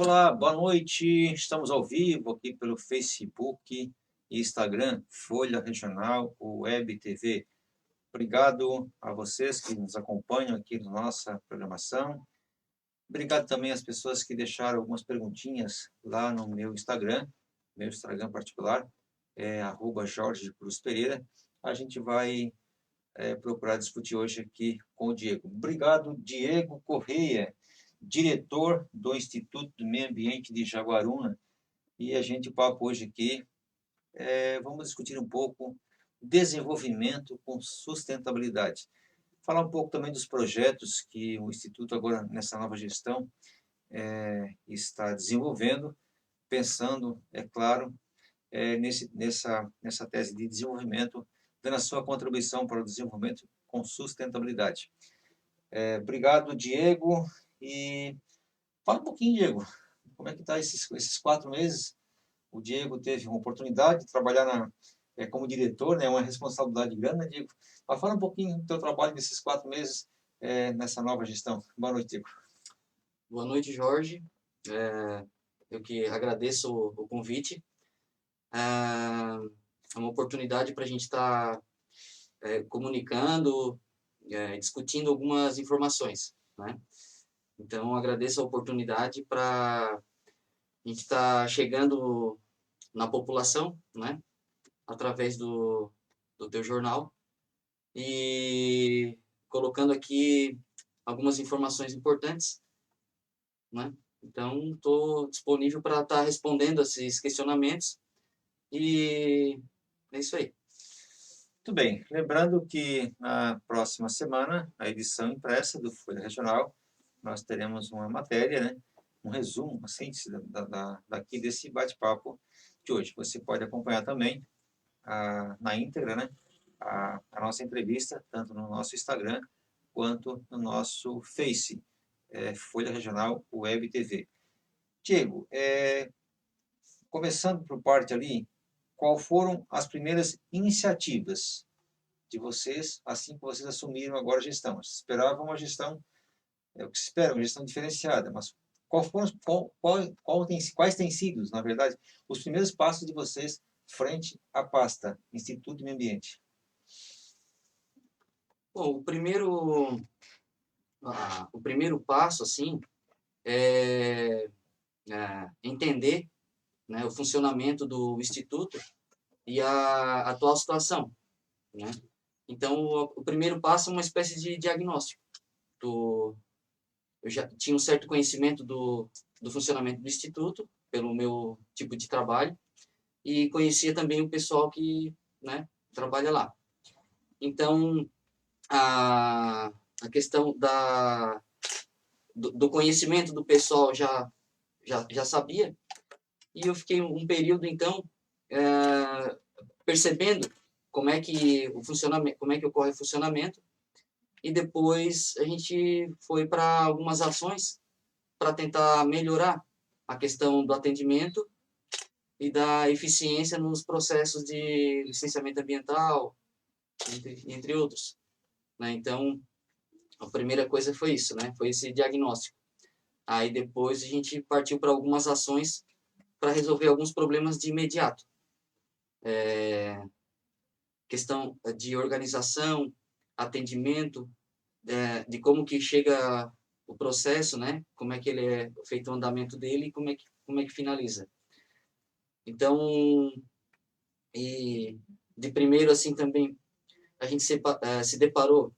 Olá, boa noite. Estamos ao vivo aqui pelo Facebook e Instagram, Folha Regional Web TV. Obrigado a vocês que nos acompanham aqui na nossa programação. Obrigado também às pessoas que deixaram algumas perguntinhas lá no meu Instagram particular, @Jorge Cruz Pereira. A gente vai procurar discutir hoje aqui com o Diego. Obrigado, Diego Correia, diretor do Instituto do Meio Ambiente de Jaguaruna. E o papo hoje aqui, vamos discutir um pouco desenvolvimento com sustentabilidade. Falar um pouco também dos projetos que o Instituto agora, nessa nova gestão, está desenvolvendo, pensando, é claro, nessa tese de desenvolvimento, dando a sua contribuição para o desenvolvimento com sustentabilidade. Obrigado, Diego. E fala um pouquinho, Diego, como é que está esses 4 meses? O Diego teve uma oportunidade de trabalhar como diretor, né? Uma responsabilidade grande, né, Diego? Mas fala um pouquinho do teu trabalho nesses 4 meses nessa nova gestão. Boa noite, Diego. Boa noite, Jorge. Eu que agradeço o convite. É uma oportunidade para a gente estar comunicando, discutindo algumas informações, né? Então, agradeço a oportunidade para a gente estar chegando na população, né? Através do teu jornal e colocando aqui algumas informações importantes, né? Então, estou disponível para estar respondendo esses questionamentos e é isso aí. Muito bem. Lembrando que na próxima semana, a edição impressa do Folha Regional, nós teremos uma matéria, né? Um resumo, uma síntese daqui desse bate-papo de hoje. Você pode acompanhar também na íntegra, né? A nossa entrevista, tanto no nosso Instagram quanto no nosso Face, Folha Regional Web TV. Diego, começando por parte ali, qual foram as primeiras iniciativas de vocês, assim que vocês assumiram agora a gestão? Vocês esperavam uma gestão, o que se espera, uma gestão diferenciada, mas quais têm sido, na verdade, os primeiros passos de vocês frente à pasta Instituto do Meio Ambiente? Bom, o primeiro passo, assim, é entender, né, o funcionamento do Instituto e a atual situação, né? Então, o primeiro passo é uma espécie de diagnóstico. Eu já tinha um certo conhecimento do funcionamento do Instituto, pelo meu tipo de trabalho, e conhecia também o pessoal que, né, trabalha lá. Então, a questão do conhecimento do pessoal já sabia, e eu fiquei um período, então, percebendo como é que ocorre o funcionamento, e depois a gente foi para algumas ações para tentar melhorar a questão do atendimento e da eficiência nos processos de licenciamento ambiental, entre outros, né? Então, a primeira coisa foi isso, né? Foi esse diagnóstico. Aí depois a gente partiu para algumas ações para resolver alguns problemas de imediato. Questão de organização, atendimento, de como que chega o processo, né? Como é que ele é feito o andamento dele e como é que finaliza. Então, e de primeiro assim também a gente se deparou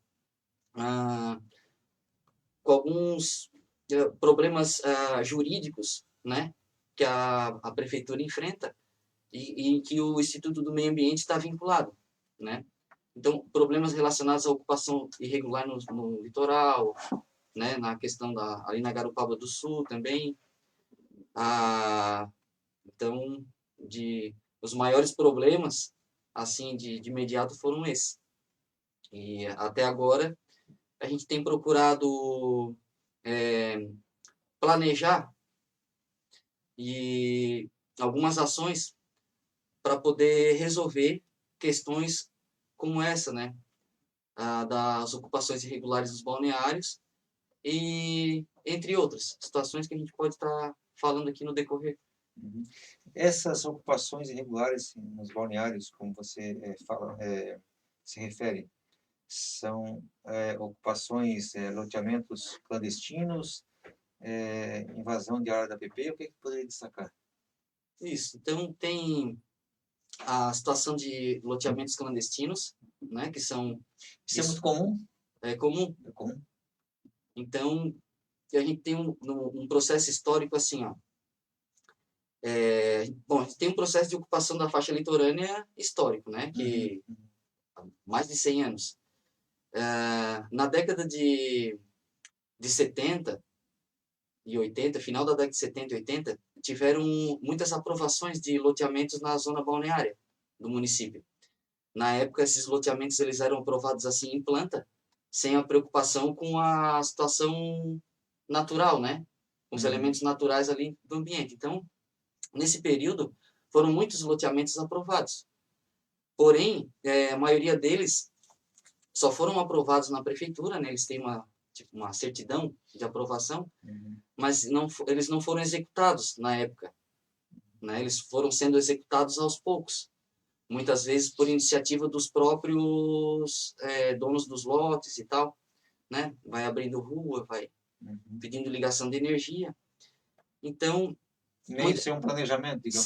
com alguns problemas jurídicos, né? Que a prefeitura enfrenta e que o Instituto do Meio Ambiente está vinculado, né? Então, problemas relacionados à ocupação irregular no litoral, né? Na questão ali na Garopaba do Sul também. Então, os maiores problemas, assim, de imediato foram esses. E até agora, a gente tem procurado planejar e algumas ações para poder resolver questões como essa, né? Das ocupações irregulares dos balneários e entre outras situações que a gente pode estar falando aqui no decorrer. Uhum. Essas ocupações irregulares nos balneários, como você se refere, são ocupações, loteamentos clandestinos, invasão de área da APP, o que é que poderia destacar? Isso. Então, tem a situação de loteamentos clandestinos, né, que são Isso é muito comum? comum. É comum? Então, a gente tem um processo histórico assim, ó. Bom, a gente tem um processo de ocupação da faixa litorânea histórico, né, que Uhum. há mais de 100 anos. Na década de 70 e 80, final da década de 70 e 80, tiveram muitas aprovações de loteamentos na zona balneária do município. Na época, esses loteamentos eles eram aprovados assim em planta, sem a preocupação com a situação natural, né? Com os elementos naturais ali do ambiente. Então, nesse período, foram muitos loteamentos aprovados. Porém, a maioria deles só foram aprovados na prefeitura, né? Eles têm uma certidão de aprovação, Uhum. mas eles não foram executados na época, né? Eles foram sendo executados aos poucos, muitas vezes por iniciativa dos próprios donos dos lotes e tal, né? Vai abrindo rua, vai Uhum. pedindo ligação de energia. Então, Nem sem um planejamento, digamos.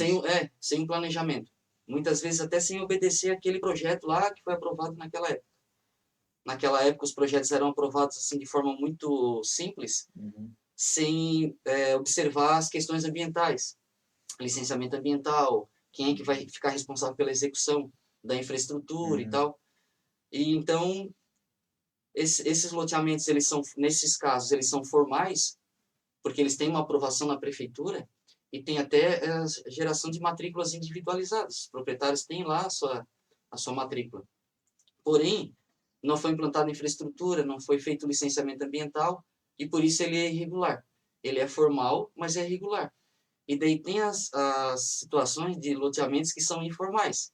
sem um planejamento. Muitas vezes até sem obedecer aquele projeto lá que foi aprovado naquela época. Naquela época, os projetos eram aprovados assim de forma muito simples, Uhum. sem observar as questões ambientais, licenciamento ambiental, quem é que vai ficar responsável pela execução da infraestrutura e Uhum. tal. E então, esses loteamentos, nesses casos, eles são formais, porque eles têm uma aprovação na prefeitura e tem até a geração de matrículas individualizadas. Os proprietários têm lá a sua matrícula. Porém, não foi implantada infraestrutura, não foi feito licenciamento ambiental e por isso ele é irregular. Ele é formal, mas é irregular. E daí tem as situações de loteamentos que são informais,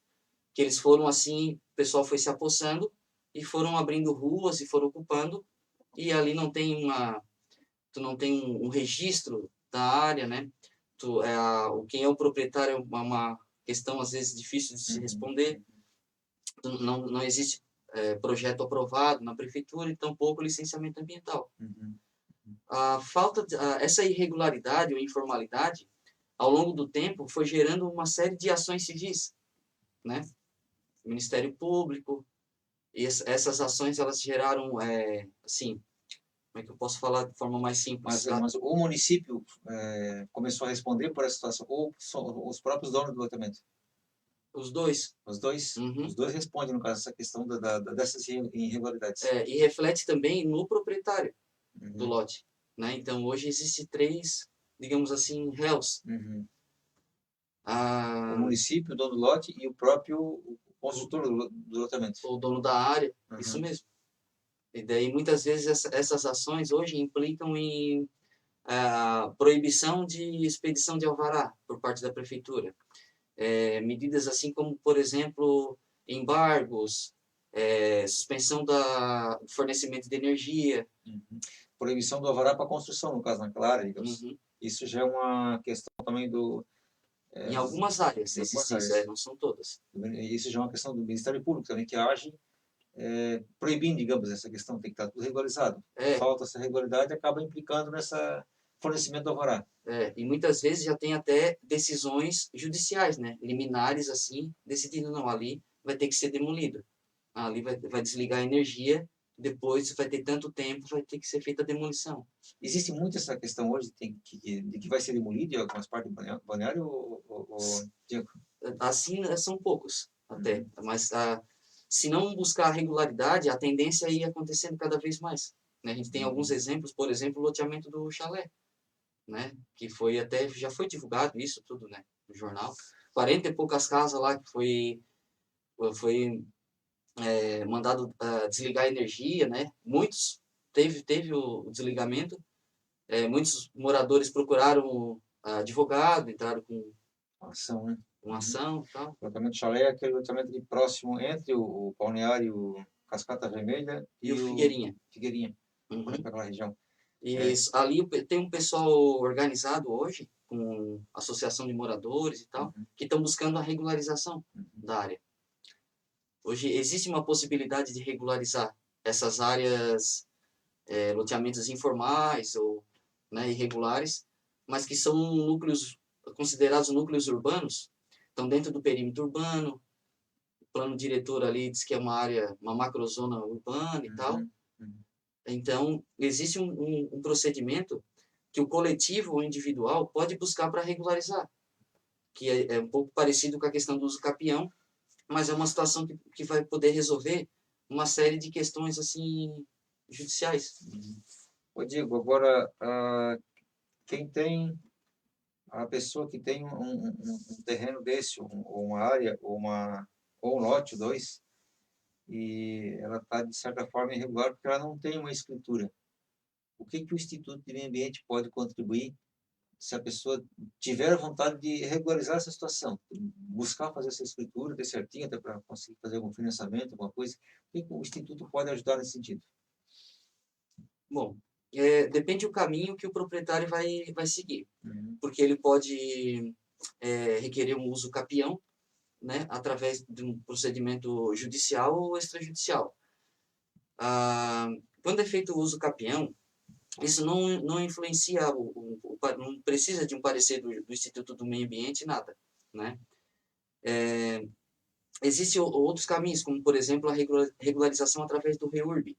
que eles foram assim, o pessoal foi se apossando e foram abrindo ruas e foram ocupando e ali tu não tem um registro da área, né? Quem é o proprietário é uma questão às vezes difícil de se Uhum. responder. Não existe projeto aprovado na prefeitura e tampouco licenciamento ambiental. Uhum. Essa irregularidade ou informalidade, ao longo do tempo, foi gerando uma série de ações civis, né? Ministério Público, e essas ações elas geraram, assim, como é que eu posso falar de forma mais simples? Mas o município começou a responder por essa situação, ou os próprios donos do loteamento? Os dois. Os dois? Uhum. Os dois respondem, no caso, essa questão dessas irregularidades. E reflete também no proprietário do Uhum. lote, né? Então, hoje existe três, digamos assim, réus. Uhum. O Ah, município, o dono do lote e o próprio construtor do loteamento. o dono da área, isso Uhum. mesmo. E daí, muitas vezes, essas ações hoje implicam em proibição de expedição de alvará por parte da prefeitura. Medidas assim como, por exemplo, embargos, suspensão do fornecimento de energia. Uhum. Proibição do alvará para construção, no caso, naquela área, digamos. Uhum. Isso já é uma questão também Em algumas áreas de algumas existe isso, áreas. não são todas. Isso já é uma questão do Ministério Público também, que age proibindo, digamos, essa questão. Tem que estar tudo regularizado. É, Falta essa regularidade e acaba implicando nessa fornecimento do alvará. e muitas vezes já tem até decisões judiciais, né? Liminares assim, decidindo, não, ali vai ter que ser demolido. Ali vai desligar a energia, depois vai ter tanto tempo, vai ter que ser feita a demolição. Existe muito essa questão hoje de que vai ser demolido em algumas partes do balneário, Diego? Assim, são poucos até, Uhum. mas se não buscar a regularidade, a tendência é ir acontecendo cada vez mais. Né? A gente tem alguns exemplos, por exemplo, o loteamento do chalé, né? Que foi até, já foi divulgado isso tudo, né? No jornal. 40 e poucas casas lá que foi mandado desligar a energia, né? Muitos, teve o desligamento, muitos moradores procuraram advogado, entraram com Ação, né? uma Uhum. ação e tal. O loteamento de chalé é aquele loteamento de próximo entre o balneário Cascata Vermelha E o e o Figueirinha. Figueirinha, por Uhum. aquela região. E ali tem um pessoal organizado hoje com associação de moradores e tal, Uhum. que estão buscando a regularização da área. Hoje existe uma possibilidade de regularizar essas áreas, loteamentos informais ou, né, irregulares, mas que são núcleos considerados núcleos urbanos, estão dentro do perímetro urbano. O plano diretor ali diz que é uma área, uma macrozona urbana e tal. Uhum. Uhum. Então, existe um procedimento que o coletivo ou individual pode buscar para regularizar, que é um pouco parecido com a questão do uso capião, mas é uma situação que vai poder resolver uma série de questões assim judiciais. Ô, Diego, agora, quem tem, a pessoa que tem um terreno desse, ou uma área, ou um lote, dois, e ela está, de certa forma, irregular porque ela não tem uma escritura. O que que o Instituto de Meio Ambiente pode contribuir se a pessoa tiver a vontade de regularizar essa situação? Buscar fazer essa escritura, ter certinho, até para conseguir fazer algum financiamento, alguma coisa. O que que o Instituto pode ajudar nesse sentido? Bom, depende do caminho que o proprietário vai seguir, Uhum. porque ele pode requerer um uso capião, né, através de um procedimento judicial ou extrajudicial. Quando é feito o uso capião, isso não influencia, não precisa de um parecer do Instituto do Meio Ambiente, nada, né? Existem outros caminhos, como, por exemplo, a regularização através do REURB,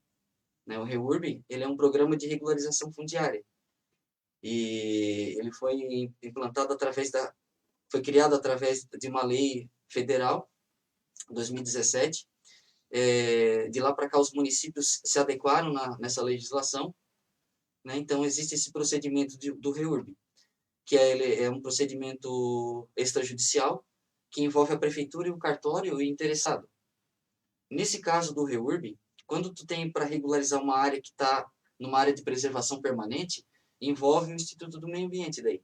né? O REURB, ele é um programa de regularização fundiária, e ele foi implantado foi criado através de uma lei federal, 2017. De lá para cá, os municípios se adequaram nessa legislação, né? Então, existe esse procedimento do REURB, que é um procedimento extrajudicial que envolve a prefeitura e o cartório e o interessado. Nesse caso do REURB, quando tu tem para regularizar uma área que está numa área de preservação permanente, envolve o Instituto do Meio Ambiente daí.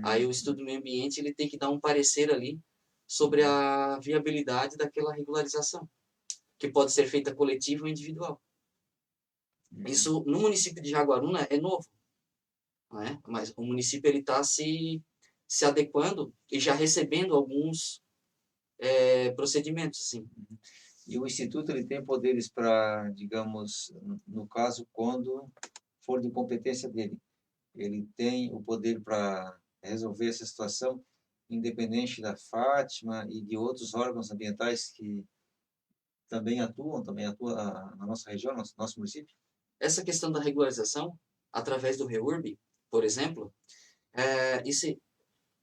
Aí o Instituto do Meio Ambiente ele tem que dar um parecer ali sobre a viabilidade daquela regularização, que pode ser feita coletiva ou individual. Isso no município de Jaguaruna é novo, né? Mas o município ele está se adequando e já recebendo alguns procedimentos, assim. E o Instituto ele tem poderes para, digamos, no caso, quando for de competência dele, ele tem o poder para resolver essa situação, independente da Fátima e de outros órgãos ambientais que também atuam na nossa região, nosso município? Essa questão da regularização, através do REURB, por exemplo, é, isso,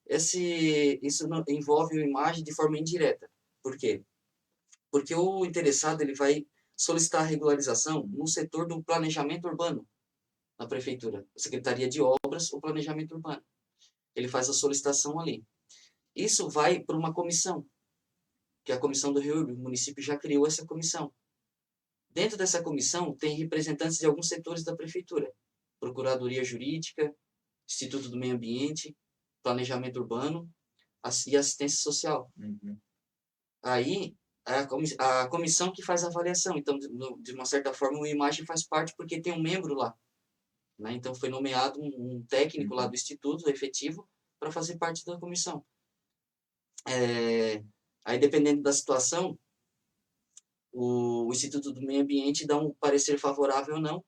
isso envolve a imagem de forma indireta. Por quê? Porque o interessado ele vai solicitar a regularização no setor do planejamento urbano, na prefeitura, Secretaria de Obras ou Planejamento Urbano. Ele faz a solicitação ali. Isso vai para uma comissão, que é a comissão do REURB. O município já criou essa comissão. Dentro dessa comissão tem representantes de alguns setores da prefeitura: Procuradoria Jurídica, Instituto do Meio Ambiente, Planejamento Urbano e Assistência Social. Uhum. Aí é a comissão que faz a avaliação. Então, de uma certa forma, o Imagem faz parte porque tem um membro lá, né? Então, foi nomeado um técnico lá do Instituto, efetivo, para fazer parte da comissão. Aí, dependendo da situação, o Instituto do Meio Ambiente dá um parecer favorável ou não,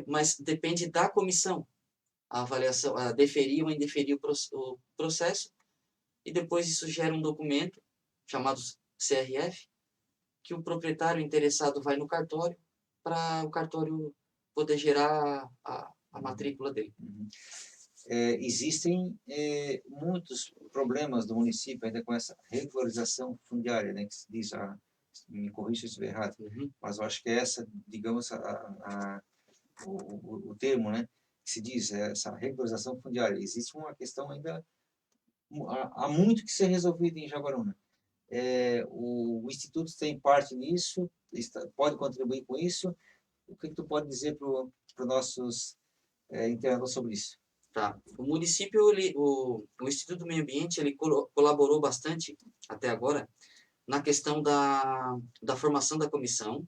mas depende da comissão, a avaliação, a deferir ou indeferir o processo, e depois isso gera um documento chamado CRF, que o proprietário interessado vai no cartório para o cartório poder gerar a matrícula dele. Uhum. Existem muitos problemas do município ainda com essa regularização fundiária, né, que se diz, me corrija se eu estiver errado, mas eu acho que é essa, digamos, o termo, né, que se diz, essa regularização fundiária. Existe uma questão ainda, há muito que ser resolvido em Jaguaruna. O Instituto tem parte nisso, pode contribuir com isso. O que tu pode dizer para os nossos internautas sobre isso? Tá. O município, o Instituto do Meio Ambiente, ele colaborou bastante até agora na questão da formação da comissão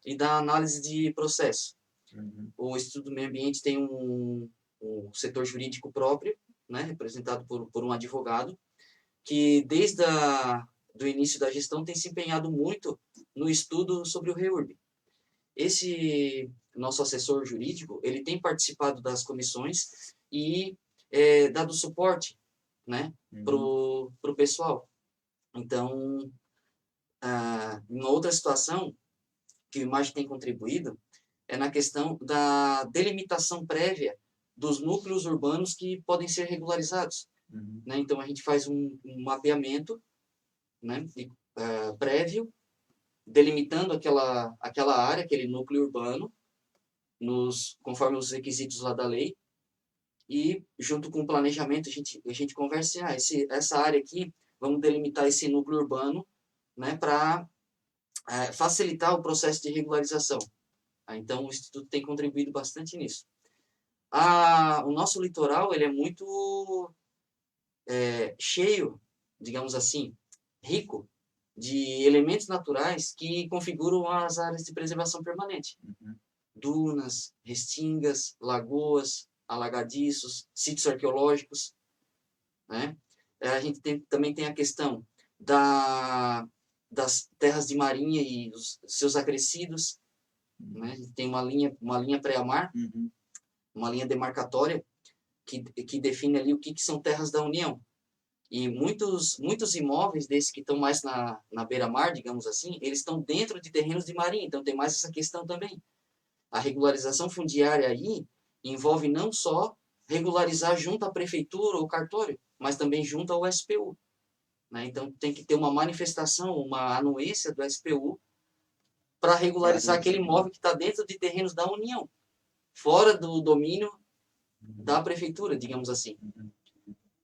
e da análise de processo. Uhum. O Instituto do Meio Ambiente tem um setor jurídico próprio, né, representado por um advogado, que desde do início da gestão tem se empenhado muito no estudo sobre o REURB. Esse nosso assessor jurídico, ele tem participado das comissões e dado suporte, né, pro pessoal. Então, uma outra situação que o Imagem tem contribuído é na questão da delimitação prévia dos núcleos urbanos que podem ser regularizados. Né? Então, a gente faz um mapeamento, né, prévio, delimitando aquela área, aquele núcleo urbano, conforme os requisitos lá da lei, e junto com o planejamento a gente conversa, essa área aqui, vamos delimitar esse núcleo urbano, né, para facilitar o processo de regularização. Então, o Instituto tem contribuído bastante nisso. O nosso litoral ele é muito cheio, digamos assim, rico de elementos naturais que configuram as áreas de preservação permanente. Dunas, restingas, lagoas, alagadiços, sítios arqueológicos. Né? A gente também tem a questão das terras de marinha e os seus acrescidos. Né? A gente tem uma linha pré-mar, uma linha demarcatória que define ali o que são terras da União. E muitos imóveis desses que estão mais na beira-mar, digamos assim, eles estão dentro de terrenos de marinha, então tem mais essa questão também. A regularização fundiária aí envolve não só regularizar junto à prefeitura ou cartório, mas também junto ao SPU. Né? Então tem que ter uma manifestação, uma anuência do SPU para regularizar aquele imóvel que está dentro de terrenos da União, fora do domínio da prefeitura, digamos assim.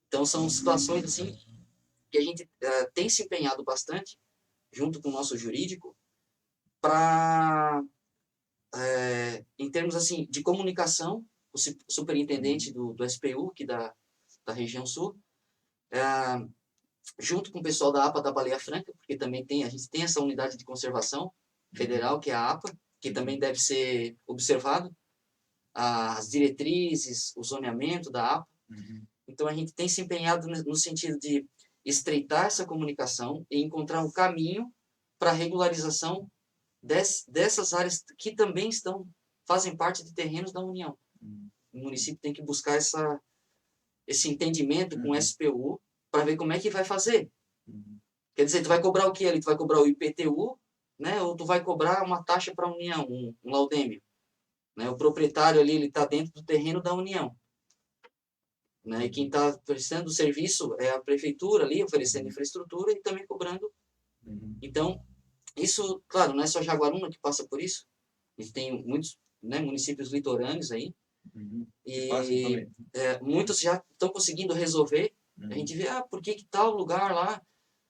Então, são situações assim que a gente tem se empenhado bastante, junto com o nosso jurídico, para, em termos assim de comunicação, o superintendente do SPU, aqui da região sul, junto com o pessoal da APA da Baleia Franca, porque também a gente tem essa unidade de conservação federal, que é a APA, que também deve ser observado, as diretrizes, o zoneamento da APA. Então, a gente tem se empenhado no sentido de estreitar essa comunicação e encontrar um caminho para a regularização dessas áreas que também fazem parte de terrenos da União. O município tem que buscar esse entendimento com o SPU para ver como é que vai fazer. Quer dizer, tu vai cobrar o que ali? Tu vai cobrar o IPTU, né? Ou tu vai cobrar uma taxa para a União, um laudêmio. Né? O proprietário ali, ele está dentro do terreno da União. Né? E quem está oferecendo o serviço é a prefeitura ali, oferecendo infraestrutura e também cobrando. Então, isso, claro, não é só Jaguaruna que passa por isso. A gente tem muitos, né, municípios litorâneos aí. E muitos já estão conseguindo resolver. A gente vê, por que tal lugar lá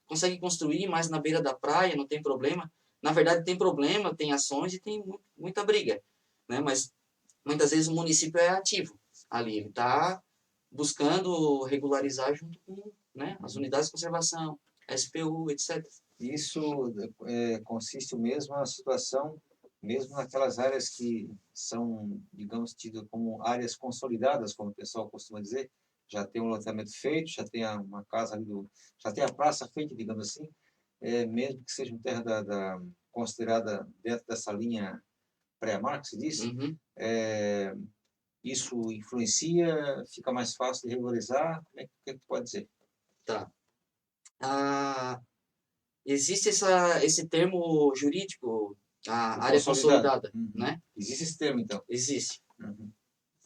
consegue construir mais na beira da praia, não tem problema. Na verdade, tem problema, tem ações e tem muita briga. Né? Mas, muitas vezes, o município é ativo ali. Ele está buscando regularizar junto com, né, as unidades de conservação, SPU, etc. Isso consiste mesmo na situação, mesmo naquelas áreas que são, digamos, tidas como áreas consolidadas, como o pessoal costuma dizer, já tem um loteamento feito, já tem uma casa ali, já tem a praça feita, digamos assim, mesmo que seja uma terra considerada dentro dessa linha pré-mar, que se diz, isso influencia, fica mais fácil de regularizar? O que tu pode dizer? Tá. Existe esse termo jurídico, a área consolidada, né? Existe esse termo, então? Existe.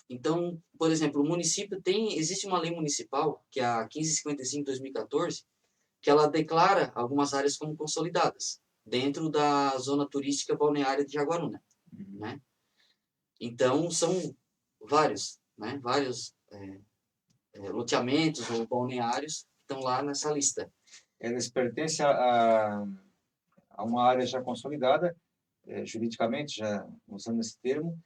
Então, por exemplo, o município existe uma lei municipal, que é a 1555/2014, que ela declara algumas áreas como consolidadas, dentro da zona turística balneária de Jaguaruna, né? Então, são vários, né? Vários loteamentos ou balneários que estão lá nessa lista. Eles pertencem a uma área já consolidada, juridicamente, já usando esse termo,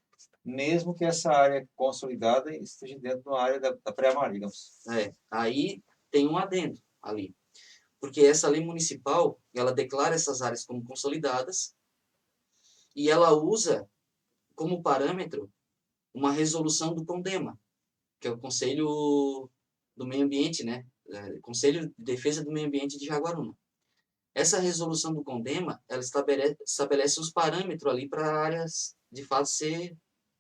mesmo que essa área consolidada esteja dentro da área da pré-mar, digamos. Aí tem um adendo ali. Porque essa lei municipal, ela declara essas áreas como consolidadas e ela usa como parâmetro uma resolução do CONDEMA, que é o Conselho do Meio Ambiente, né? Conselho de Defesa do Meio Ambiente de Jaguaruna. Essa resolução do CONDEMA, ela estabelece os parâmetros ali para áreas, de fato, ser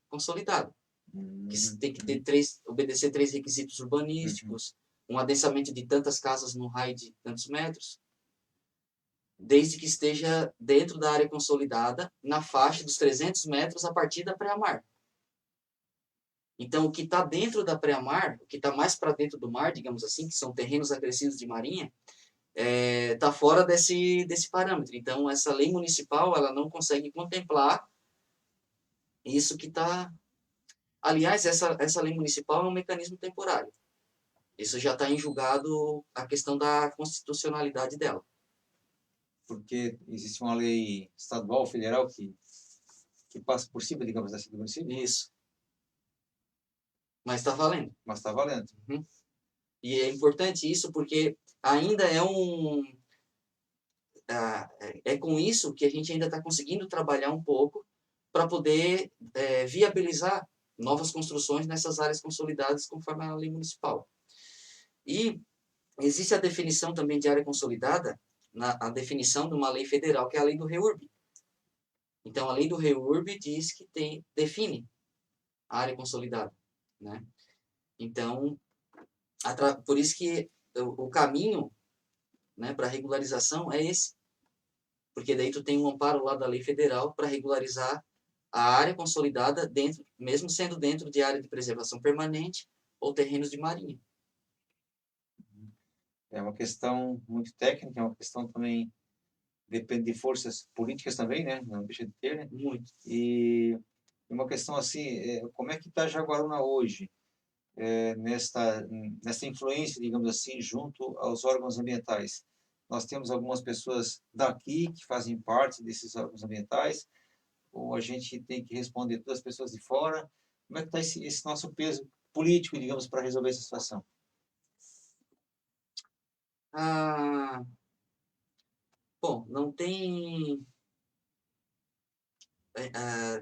consolidada. Que tem que ter obedecer 3 requisitos urbanísticos, um adensamento de tantas casas no raio de tantos metros, desde que esteja dentro da área consolidada, na faixa dos 300 metros a partir da pré-mar. Então, o que está dentro da pré-mar, o que está mais para dentro do mar, digamos assim, que são terrenos acrescidos de marinha, está fora desse parâmetro. Então, essa lei municipal ela não consegue contemplar isso que está... Aliás, essa lei municipal é um mecanismo temporário. Isso já está em julgado a questão da constitucionalidade dela. Porque existe uma lei estadual, federal, que passa por cima, digamos assim, do município. Isso. Mas está valendo. Mas está valendo. Uhum. E é importante isso porque ainda é com isso que a gente ainda está conseguindo trabalhar um pouco para poder viabilizar novas construções nessas áreas consolidadas conforme a lei municipal. E existe a definição também de área consolidada, a definição de uma lei federal, que é a lei do REURB. Então, a lei do REURB diz que define a área consolidada, né? Então, por isso que o caminho, né, para regularização é esse. Porque daí tu tem um amparo lá da lei federal para regularizar a área consolidada, mesmo sendo dentro de área de preservação permanente ou terrenos de marinha. É uma questão muito técnica, é uma questão também depende de forças políticas também, né? Não deixa de ter, né? Muito. E uma questão assim, como é que está Jaguaruna hoje, nesta influência, digamos assim, junto aos órgãos ambientais? Nós temos algumas pessoas daqui que fazem parte desses órgãos ambientais, ou a gente tem que responder todas as pessoas de fora? Como é que está esse nosso peso político, digamos, para resolver essa situação? Bom, não tem...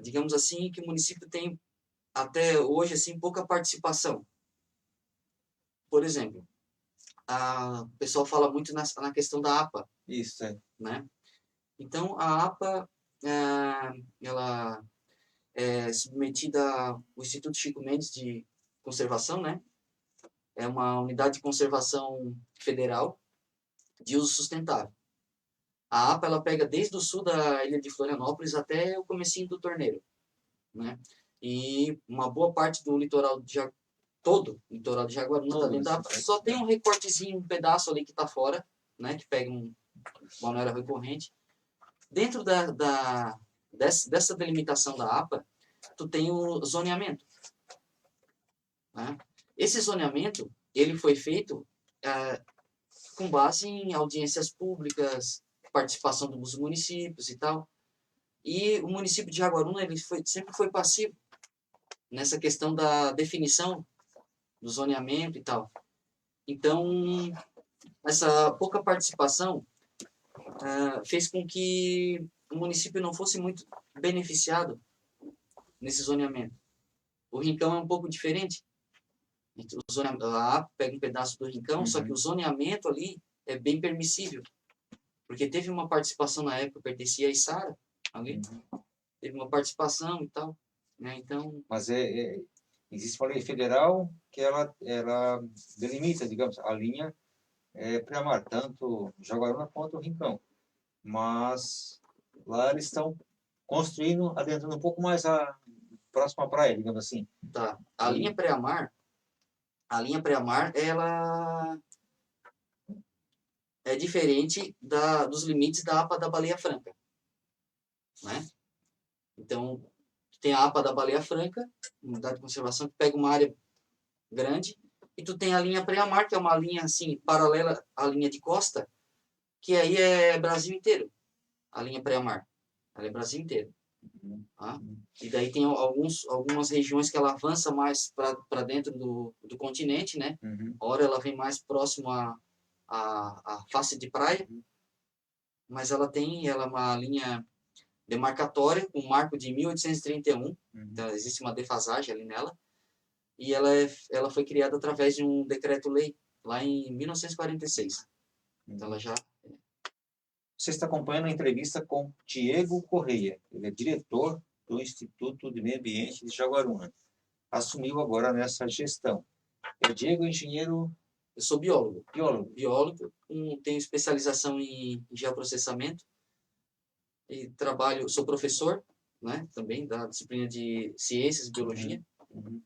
digamos assim, que o município tem, até hoje, assim, pouca participação. Por exemplo, o pessoal fala muito na questão da APA. Isso, é. Né? Então, a APA, ela é submetida ao Instituto Chico Mendes de Conservação, né? É uma unidade de conservação federal de uso sustentável. A APA, ela pega desde o sul da ilha de Florianópolis até o comecinho do Torneiro, né? E uma boa parte do litoral todo o litoral de Jaguaruna está dentro da APA. Só tem um recortezinho, um pedaço ali que está fora, né? Que pega um balneário recorrente. Dentro dessa delimitação da APA, tu tem o zoneamento. Né? Esse zoneamento, ele foi feito com base em audiências públicas, participação dos municípios e tal. E o município de Jaguaruna ele sempre foi passivo nessa questão da definição do zoneamento e tal. Então, essa pouca participação fez com que o município não fosse muito beneficiado nesse zoneamento. O Rincão é um pouco diferente. A APA pega um pedaço do Rincão, só que o zoneamento ali é bem permissível. Porque teve uma participação na época, pertencia a Içara, ali. Teve uma participação e tal. Né? Então... Mas existe uma lei federal que ela delimita, digamos, a linha pré-mar, tanto Jaguaruna quanto o Rincão. Mas lá eles estão construindo, adentrando um pouco mais próximo à praia, digamos assim. Tá. A linha pré-mar, ela é diferente dos limites da APA da Baleia Franca. Né? Então, tem a APA da Baleia Franca, unidade de conservação, que pega uma área grande, e tu tem a linha pré-mar, que é uma linha assim, paralela à linha de costa, que aí é Brasil inteiro, a linha pré-mar. Ela é Brasil inteiro. Tá? E daí tem algumas regiões que ela avança mais para dentro do continente, né? Ora ela vem mais próximo à face de praia, mas ela é uma linha demarcatória, com um marco de 1831, então existe uma defasagem ali nela, e ela foi criada através de um decreto-lei, lá em 1946. Então, ela já... Você está acompanhando a entrevista com Diego Correia. Ele é diretor do Instituto de Meio Ambiente de Jaguaruna. Assumiu agora nessa gestão. Diego é engenheiro... Eu sou biólogo. Biólogo. Tenho especialização em geoprocessamento e sou professor, né, também da disciplina de Ciências e Biologia. Uhum.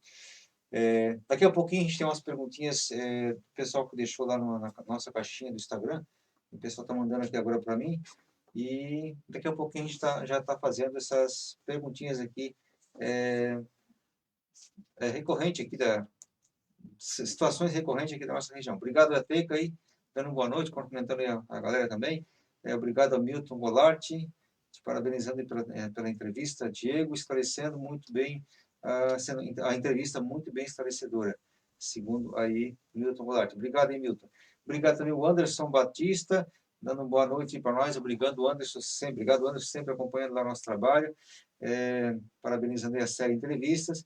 Daqui a pouquinho a gente tem umas perguntinhas do pessoal que deixou lá na nossa caixinha do Instagram. O pessoal está mandando aqui agora para mim. E daqui a pouquinho a gente já está fazendo essas perguntinhas aqui recorrente aqui situações recorrentes aqui da nossa região. Obrigado a Teca aí, dando boa noite, cumprimentando a galera também. Obrigado ao Milton Golart, te parabenizando pela entrevista. Diego, esclarecendo muito bem, sendo a entrevista muito bem esclarecedora, segundo aí Milton Golart. Obrigado aí, Milton. Obrigado também o Anderson Batista, dando boa noite para nós. Obrigado, Anderson, sempre acompanhando lá o nosso trabalho. Parabenizando aí a série de entrevistas.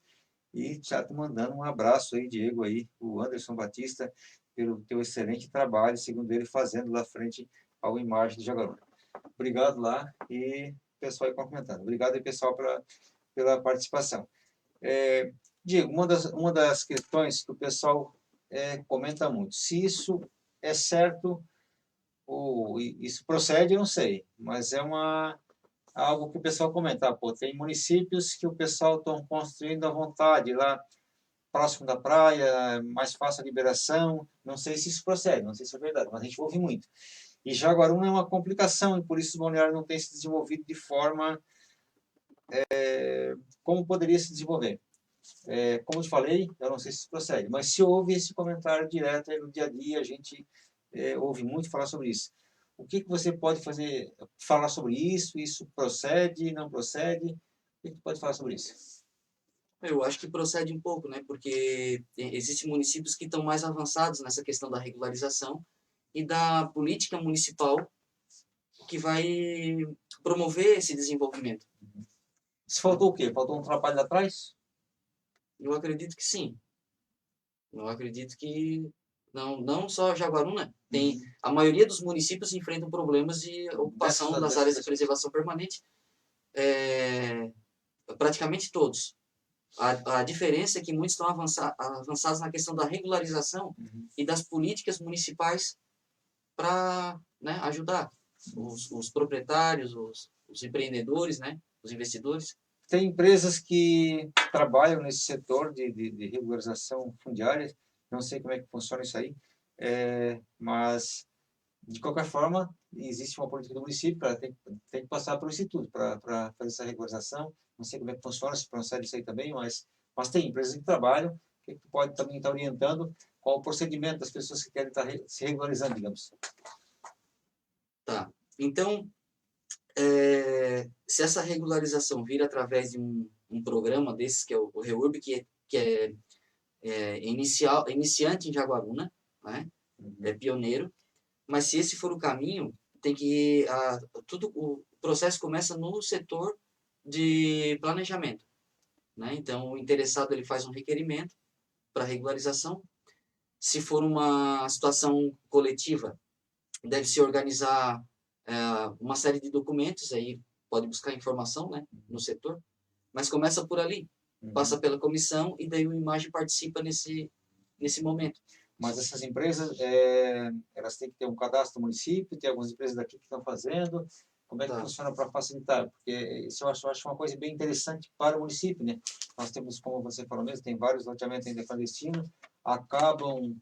E já te mandando um abraço aí, Diego, aí, o Anderson Batista, pelo teu excelente trabalho, segundo ele, fazendo lá frente ao Imagem de Jaguaruna. Obrigado lá e o pessoal aí comentando. Obrigado aí, pessoal, pela participação. Diego, uma das questões que o pessoal comenta muito, se isso é certo ou isso procede, eu não sei, mas algo que o pessoal comenta, tem municípios que o pessoal estão construindo à vontade, lá próximo da praia, mais fácil a liberação, não sei se isso procede, não sei se é verdade, mas a gente ouve muito. E Jaguaruna é uma complicação, e por isso o balneário não tem se desenvolvido de forma como poderia se desenvolver. Como eu te falei, eu não sei se isso procede, mas se houve esse comentário direto aí no dia a dia, a gente ouve muito falar sobre isso. O que você pode falar sobre isso? Isso procede, não procede? O que pode falar sobre isso? Eu acho que procede um pouco, né? Porque existem municípios que estão mais avançados nessa questão da regularização e da política municipal que vai promover esse desenvolvimento. Se faltou o quê? Faltou um trabalho atrás? Eu acredito que sim. Eu acredito que não só Jaguaruna, a maioria dos municípios enfrentam problemas de ocupação das áreas de preservação permanente, praticamente todos. A diferença é que muitos estão avançados na questão da regularização e das políticas municipais para, né, ajudar os proprietários, os empreendedores, né, os investidores. Tem empresas que trabalham nesse setor de regularização fundiária, não sei como é que funciona isso aí, mas, de qualquer forma, existe uma política do município, ela tem que passar pelo Instituto para fazer essa regularização. Não sei como é que funciona, se procede isso aí também, mas tem empresas que trabalham, que pode também estar orientando qual o procedimento das pessoas que querem estar se regularizando, digamos. Tá. Então, se essa regularização vir através de um programa desses, que é o REURB, que é iniciante em Jaguaruna, né? É pioneiro, mas se esse for o caminho, tem que o processo começa no setor de planejamento, né? Então, o interessado ele faz um requerimento para regularização. Se for uma situação coletiva, deve se organizar uma série de documentos, aí pode buscar informação, né, no setor, mas começa por ali, passa pela comissão e daí o Imagem participa nesse momento. Mas essas empresas, elas têm que ter um cadastro do município, tem algumas empresas daqui que estão fazendo. Como é que funciona para facilitar? Porque isso eu acho uma coisa bem interessante para o município, né? Nós temos, como você falou mesmo, tem vários loteamentos ainda clandestinos, acabam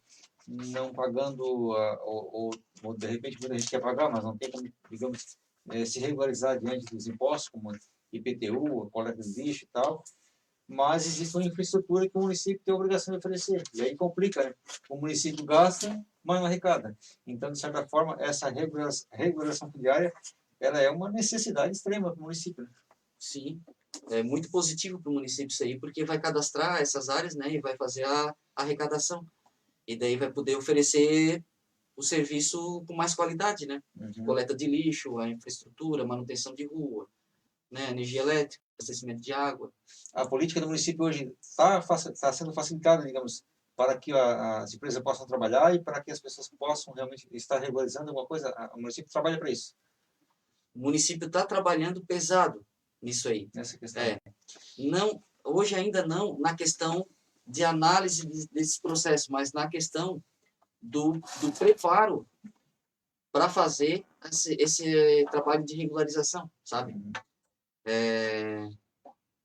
não pagando, ou de repente muita gente quer pagar, mas não tem como, digamos, se regularizar diante dos impostos, como IPTU, coleta de lixo e tal. Mas existe uma infraestrutura que o município tem a obrigação de oferecer. E aí complica, né? O município gasta, mas não arrecada. Então, de certa forma, essa regulação fundiária, ela é uma necessidade extrema para o município. Né? Sim, é muito positivo para o município isso aí, porque vai cadastrar essas áreas, né, e vai fazer a arrecadação. E daí vai poder oferecer o serviço com mais qualidade, né? Coleta de lixo, a infraestrutura, manutenção de rua, né, energia elétrica. abastecimento de água. A política do município hoje está sendo facilitada, digamos, para que as empresas possam trabalhar e para que as pessoas possam realmente estar regularizando alguma coisa. O município trabalha para isso, O município está trabalhando pesado nisso aí. nessa questão. Não, hoje ainda não na questão de análise desses processos, mas na questão do preparo para fazer esse trabalho de regularização, sabe? Uhum.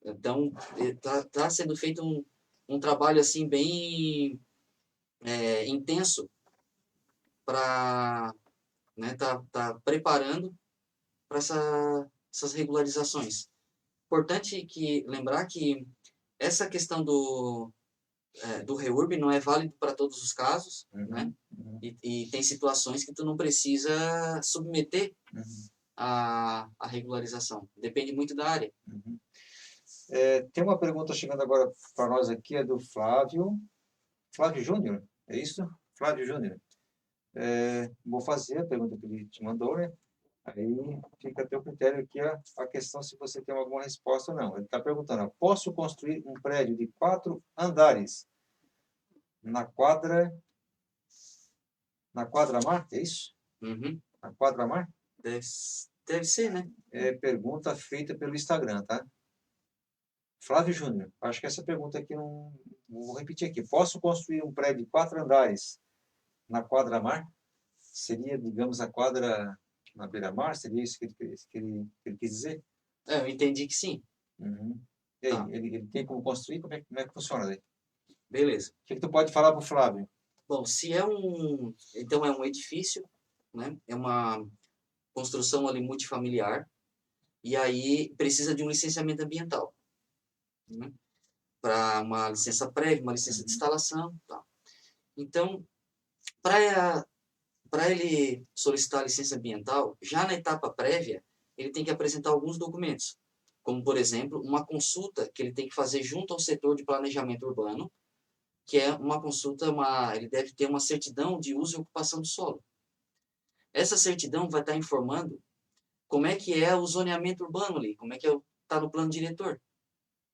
Então, está sendo feito um trabalho assim bem intenso para tá preparando para essas regularizações. Importante lembrar que essa questão do REURB não é válido para todos os casos, Uhum. né? Uhum. E tem situações que tu não precisa submeter Uhum. a regularização. Depende muito da área. Uhum. Tem uma pergunta chegando agora para nós aqui, é do Flávio Júnior, é isso? Flávio Júnior. Vou fazer a pergunta que ele te mandou, né? Aí fica a teu critério aqui a questão se você tem alguma resposta ou não. Ele está perguntando, posso construir um prédio de 4 andares na quadra mar? É isso? Uhum. Na quadra mar? Deve ser, né? É pergunta feita pelo Instagram, tá? Flávio Júnior, acho que essa pergunta aqui não... Vou repetir aqui. Posso construir um prédio de 4 andares na quadra mar? Seria, digamos, a quadra na beira-mar? Seria isso que ele quis dizer? Eu entendi que sim. Uhum. E aí, Tá, ele tem como construir? Como é que funciona daí? beleza. O que tu pode falar para o Flávio? Bom, se é então é um edifício, né? É uma construção ali multifamiliar, e aí precisa de um licenciamento ambiental, né? Para uma licença prévia, uma licença de instalação, tá. Então, para ele solicitar a licença ambiental, já na etapa prévia, ele tem que apresentar alguns documentos, como, por exemplo, uma consulta que ele tem que fazer junto ao setor de planejamento urbano, que é uma consulta, ele deve ter uma certidão de uso e ocupação do solo. Essa certidão vai estar informando como é que é o zoneamento urbano ali, como é que está no plano diretor,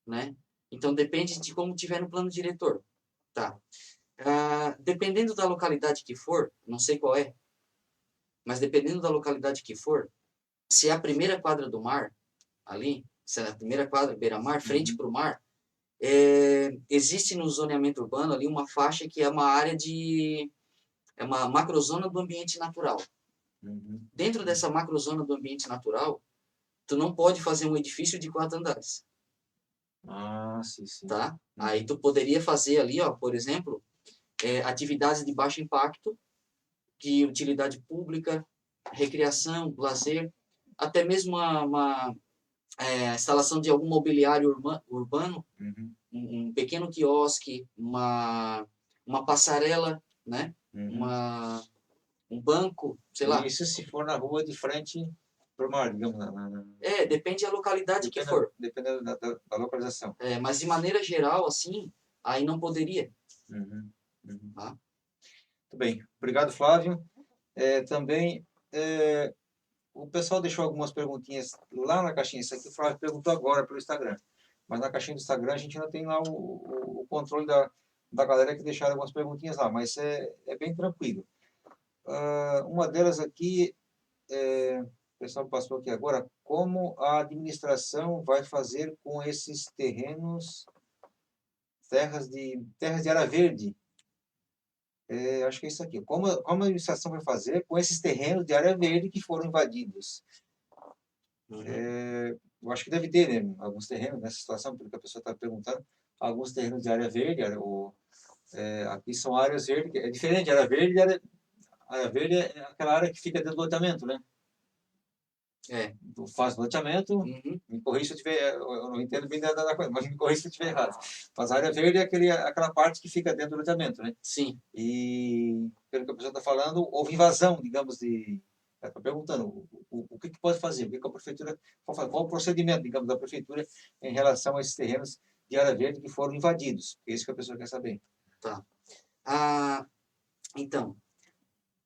né? Então, depende de como tiver no plano diretor, tá? Dependendo da localidade que for, não sei qual é, mas dependendo da localidade que for, se é a primeira quadra do mar, ali, se é a primeira quadra, beira-mar, frente para o mar, existe no zoneamento urbano ali uma faixa que é uma área é uma macrozona do ambiente natural. Uhum. Dentro dessa macrozona do ambiente natural, tu não pode fazer um edifício de 4 andares, Ah, sim, sim. tá? Aí tu poderia fazer ali, ó, por exemplo, atividades de baixo impacto, de utilidade pública, recreação, lazer, até mesmo uma instalação de algum mobiliário urbano, Uhum. um pequeno quiosque, uma passarela, né? Uhum. Um banco, sei lá. Isso se for na rua de frente para o mar, digamos. Depende da localidade que for. Dependendo da localização. Mas de maneira geral, assim, aí não poderia. Uhum. Uhum. Tá? Muito bem. Obrigado, Flávio. Também, o pessoal deixou algumas perguntinhas lá na caixinha. Isso aqui o Flávio perguntou agora pelo Instagram. Mas na caixinha do Instagram a gente não tem lá o controle da galera que deixaram algumas perguntinhas lá. Mas é bem tranquilo. Uma delas aqui, o pessoal passou aqui agora, como a administração vai fazer com esses terrenos, terras de área verde? Acho que é isso aqui. Como a administração vai fazer com esses terrenos de área verde que foram invadidos? Uhum. Eu acho que deve ter, né, alguns terrenos nessa situação, pelo que a pessoa está perguntando, alguns terrenos de área verde, aqui são áreas verdes, é diferente, área verde, área verde é aquela área que fica dentro do loteamento, né? Tu faz loteamento, Uhum. me corrija se eu tiver, eu não entendo bem da coisa, mas me corrija se eu estiver errado. Mas a área verde é aquela parte que fica dentro do loteamento, né? Sim. E, pelo que a pessoa está falando, houve invasão, digamos, está perguntando o que pode fazer, o que a prefeitura pode fazer, qual o procedimento, digamos, da prefeitura em relação a esses terrenos de área verde que foram invadidos. É isso que a pessoa quer saber. Tá. Então,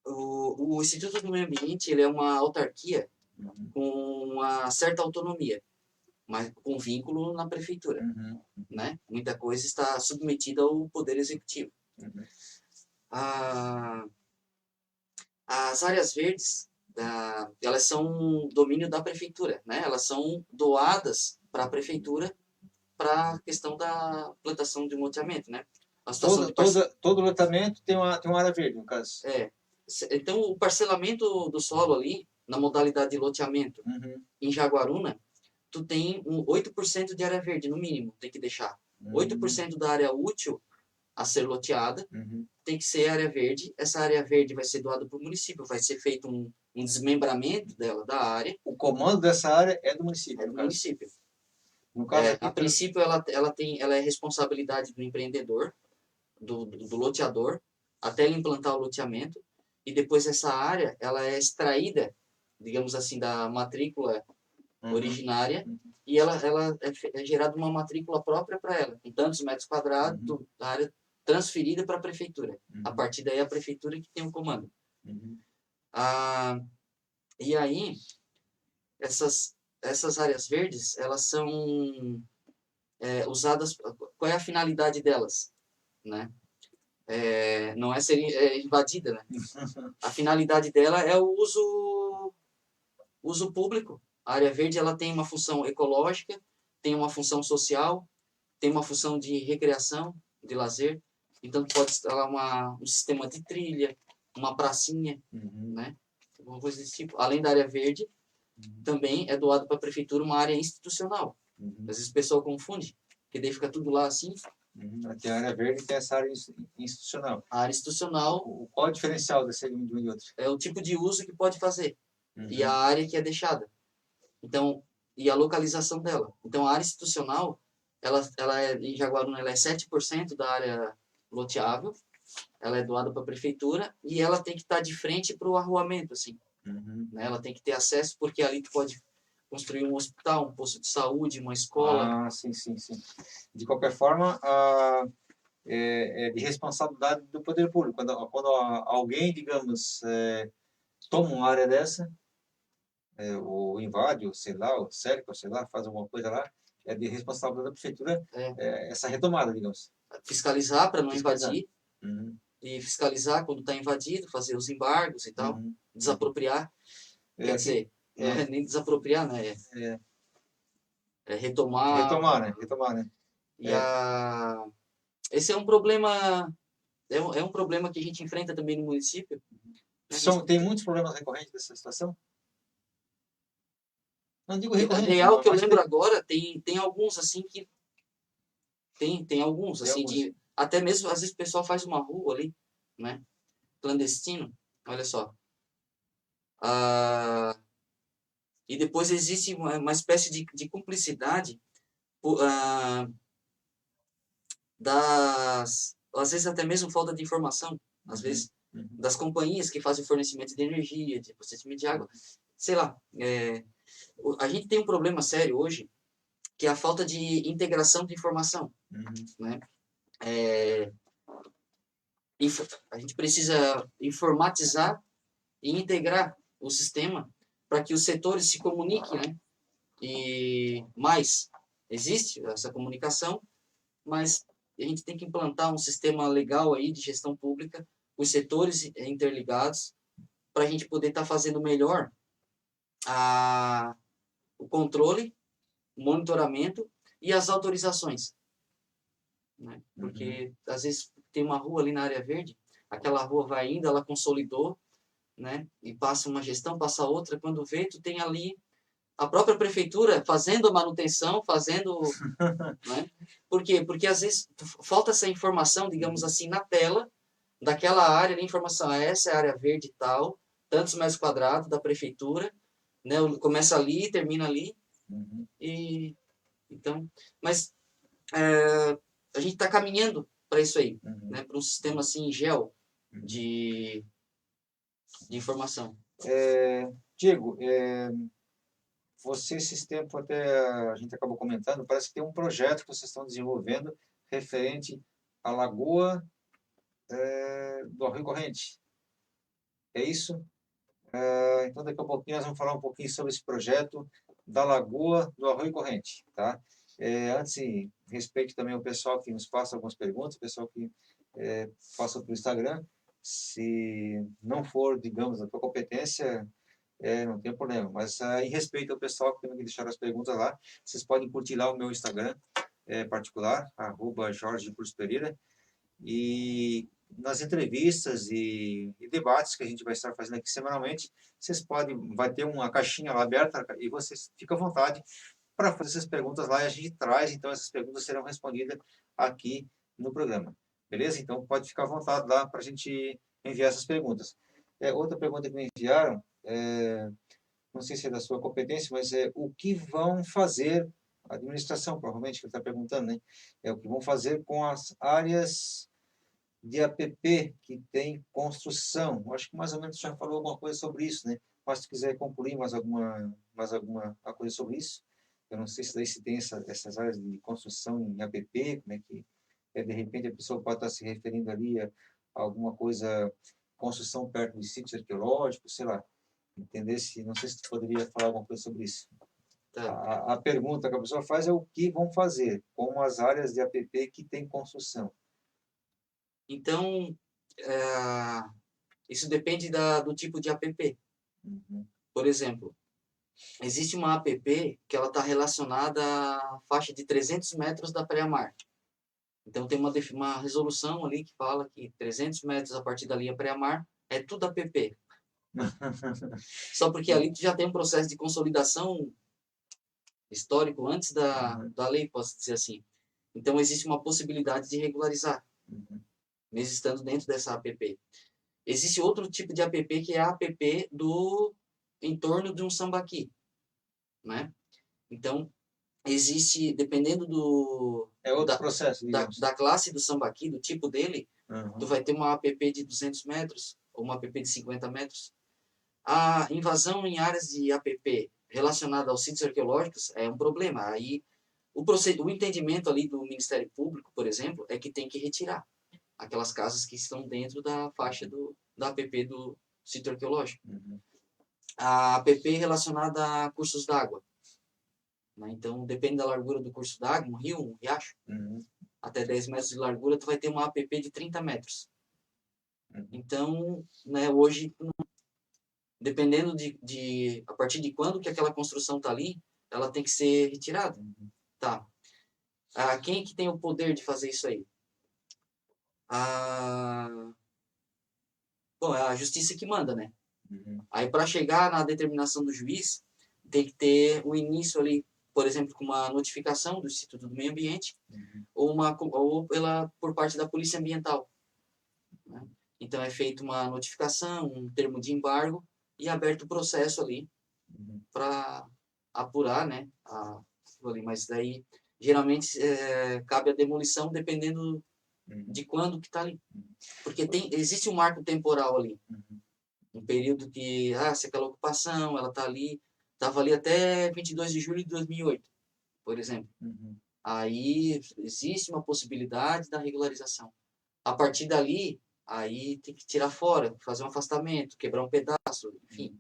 o Instituto do Meio Ambiente ele é uma autarquia com uma certa autonomia. mas com vínculo na prefeitura, Uhum. né? Muita coisa está submetida ao Poder Executivo. Uhum. Ah, as áreas verdes, elas são domínio da prefeitura, né? Elas são doadas para a prefeitura para a questão da plantação de um loteamento, né? A situação de Todo loteamento tem uma área verde, no caso. Então, o parcelamento do solo ali, na modalidade de loteamento, Uhum. em Jaguaruna, tu tem 8% de área verde, no mínimo, tem que deixar. 8% da área útil a ser loteada Uhum. tem que ser área verde. Essa área verde vai ser doada para o município, vai ser feito um desmembramento dela, da área. O comando dessa área é do município, É no do caso. município. No caso aqui, A princípio, ela é responsabilidade do empreendedor, do loteador, até ele implantar o loteamento. E depois essa área, ela é extraída, digamos assim, da matrícula originária, e ela é gerada uma matrícula própria para ela, com tantos metros quadrados, da área transferida para a prefeitura. A partir daí, é a prefeitura que tem o comando. E aí, essas áreas verdes, elas são usadas... Qual é a finalidade delas? Né? Não é ser invadida, né? A finalidade dela é o uso público. A área verde ela tem uma função ecológica, tem uma função social, tem uma função de recreação, de lazer. Então, pode instalar um sistema de trilha, uma pracinha, né? Alguma coisa desse tipo. Além da área verde, também é doado para a prefeitura uma área institucional. Às vezes o pessoal confunde, porque daí fica tudo lá assim. Tem a área verde e tem essa área institucional. A área institucional... Qual é o diferencial desse de um e outro? É o tipo de uso que pode fazer. E a área que é deixada. Então, e a localização dela. Então, a área institucional, em Jaguaruna, ela é 7% da área loteável, ela é doada para a prefeitura e ela tem que estar de frente para o arruamento, assim. Né? Ela tem que ter acesso, porque ali tu pode construir um hospital, um posto de saúde, uma escola. Sim. De qualquer forma, é de responsabilidade do poder público. Quando alguém, digamos, toma uma área dessa, ou invade, ou sei lá, ou cerca, ou sei lá, faz alguma coisa lá, é de responsabilidade da prefeitura essa retomada, digamos. Fiscalizar para não invadir, Uhum. e fiscalizar quando está invadido, fazer os embargos e tal, desapropriar. Quer dizer, não é nem desapropriar, né? É retomar. Retomar, né? E esse é um problema, é um problema que a gente enfrenta também no município. Tem muitos problemas recorrentes dessa situação? Não digo recorrente, real que eu lembro agora, tem alguns assim que... Tem alguns, assim, até mesmo, às vezes o pessoal faz uma rua ali, né? Clandestino, olha só. E depois existe uma espécie de cumplicidade às vezes até mesmo falta de informação, às vezes, das companhias que fazem o fornecimento de energia, de abastecimento de água. Sei lá, a gente tem um problema sério hoje, que é a falta de integração de informação. Né? A gente precisa informatizar e integrar o sistema para que os setores se comuniquem, né? E mais, existe essa comunicação, mas a gente tem que implantar um sistema legal aí de gestão pública, os setores interligados, para a gente poder estar fazendo melhor o controle, o monitoramento e as autorizações. Né? Porque, às vezes, tem uma rua ali na área verde, aquela rua vai indo, ela consolidou, né? E passa uma gestão, passa outra, quando vê, tu tem ali a própria prefeitura fazendo a manutenção, fazendo... Né? Por quê? Porque, às vezes, falta essa informação, digamos assim, na tela daquela área, a informação, essa é a área verde e tal, tantos metros quadrados da prefeitura, né? Começa ali, termina ali, e então... Mas a gente está caminhando para isso aí, né? Para um sistema assim, gel, de informação. Diego, você, esses tempos, até a gente acabou comentando, parece que tem um projeto que vocês estão desenvolvendo referente à lagoa do Rio Corrente. É isso? Então, daqui a pouquinho nós vamos falar um pouquinho sobre esse projeto, da Lagoa do Arroio Corrente, tá? Antes, respeite também o pessoal que nos passa algumas perguntas, o pessoal que passa pelo Instagram. Se não for, digamos, da tua competência, não tem problema. Mas em respeito ao pessoal que tem que deixar as perguntas lá, vocês podem curtir lá o meu Instagram particular, @Jorge Cruz Pereira. E nas entrevistas e debates que a gente vai estar fazendo aqui semanalmente, vai ter uma caixinha lá aberta e vocês ficam à vontade para fazer essas perguntas lá e a gente traz, então essas perguntas serão respondidas aqui no programa. Beleza? Então pode ficar à vontade lá para a gente enviar essas perguntas. Outra pergunta que me enviaram, não sei se é da sua competência, mas o que vão fazer, a administração provavelmente que ele está perguntando, né? O que vão fazer com as áreas de APP que tem construção. Acho que mais ou menos já falou alguma coisa sobre isso, né? Mas se quiser concluir mais alguma coisa sobre isso, eu não sei se daí se tem essas áreas de construção em APP, como é que de repente a pessoa pode estar se referindo ali a alguma coisa, construção perto de sítios arqueológicos, sei lá. Entender se, não sei se tu poderia falar alguma coisa sobre isso. Tá. A pergunta que a pessoa faz é o que vão fazer com as áreas de APP que tem construção. Então, isso depende do tipo de app. Uhum. Por exemplo, existe uma app que ela está relacionada à faixa de 300 metros da pré-mar. Então, tem uma resolução ali que fala que 300 metros a partir da linha pré-mar é tudo app. Só porque ali já tem um processo de consolidação histórico antes da lei, posso dizer assim. Então, existe uma possibilidade de regularizar, mesmo estando dentro dessa app. Existe outro tipo de app que é a app do entorno de um sambaqui, né? Então, existe, dependendo outro processo, digamos. da classe do sambaqui, do tipo dele, Uhum. tu vai ter uma app de 200 metros ou uma app de 50 metros. A invasão em áreas de app relacionada aos sítios arqueológicos é um problema. Aí, o entendimento ali do Ministério Público, por exemplo, é que tem que retirar aquelas casas que estão dentro da faixa da app do sítio arqueológico. Uhum. A app relacionada a cursos d'água, né? Então, depende da largura do curso d'água, um rio, um riacho, até 10 metros de largura, tu vai ter uma app de 30 metros. Então, né, hoje, dependendo a partir de quando que aquela construção está ali, ela tem que ser retirada. Tá. Quem que tem o poder de fazer isso aí? Bom, é a justiça que manda, né? Aí, para chegar na determinação do juiz, tem que ter o início ali, por exemplo, com uma notificação do Instituto do Meio Ambiente ou por parte da Polícia Ambiental, né? Então, é feita uma notificação, um termo de embargo e aberto o processo ali para apurar, né? Mas daí, geralmente, cabe a demolição dependendo de quando que está ali. Porque existe um marco temporal ali. Um período que, se aquela ocupação, ela estava ali até 22 de julho de 2008, por exemplo. Aí existe uma possibilidade da regularização. A partir dali, aí tem que tirar fora, fazer um afastamento, quebrar um pedaço, enfim.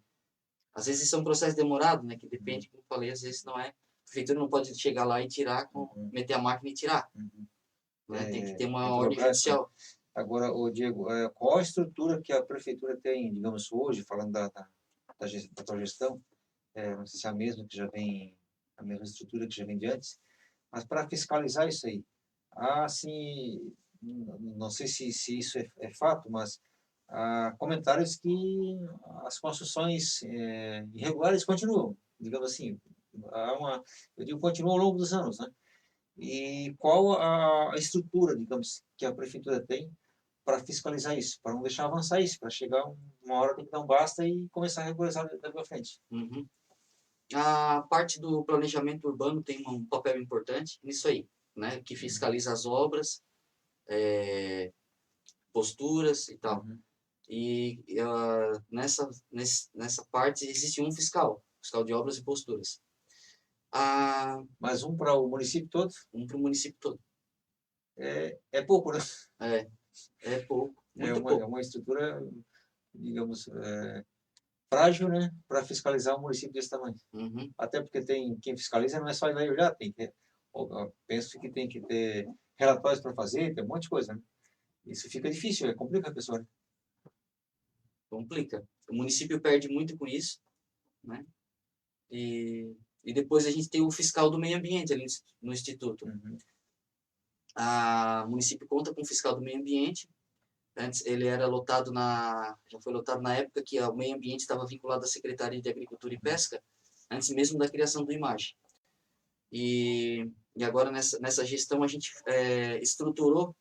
Às vezes isso é um processo demorado, né? Que depende, como eu falei, às vezes não é. A prefeitura não pode chegar lá e tirar, meter a máquina e tirar. Né? Tem que ter uma ordem judicial. Agora, Diego, qual a estrutura que a prefeitura tem, digamos, hoje, falando da tua gestão, não sei se é a mesma que já vem, a mesma estrutura que já vem de antes, mas para fiscalizar isso aí, assim, não sei se isso é fato, mas há comentários que as construções irregulares continuam, digamos assim, eu digo continuam ao longo dos anos, né? E qual a estrutura, digamos, que a prefeitura tem para fiscalizar isso, para não deixar avançar isso, para chegar uma hora tem que dar um basta e começar a regularizar daqui para frente. A parte do planejamento urbano tem um papel importante nisso aí, né? Que fiscaliza as obras, posturas e tal. E nessa parte existe um fiscal de obras e posturas. Mas um para o município todo? Um para o município todo. É pouco, né? É pouco, muito pouco. É uma estrutura, digamos, frágil, né, para fiscalizar um município desse tamanho. Uhum. Até porque tem quem fiscaliza não é só ir lá e olhar, tem que, eu penso que tem que ter relatórios para fazer, tem um monte de coisa, né? Isso fica difícil, complica a pessoa, né? Complica. O município perde muito com isso, né? E depois a gente tem o fiscal do meio ambiente ali no instituto. Uhum. O município conta com o fiscal do meio ambiente. Antes ele era lotado já foi lotado na época que o meio ambiente estava vinculado à Secretaria de Agricultura e Pesca, antes mesmo da criação do IMAGE. E agora nessa gestão a gente estruturou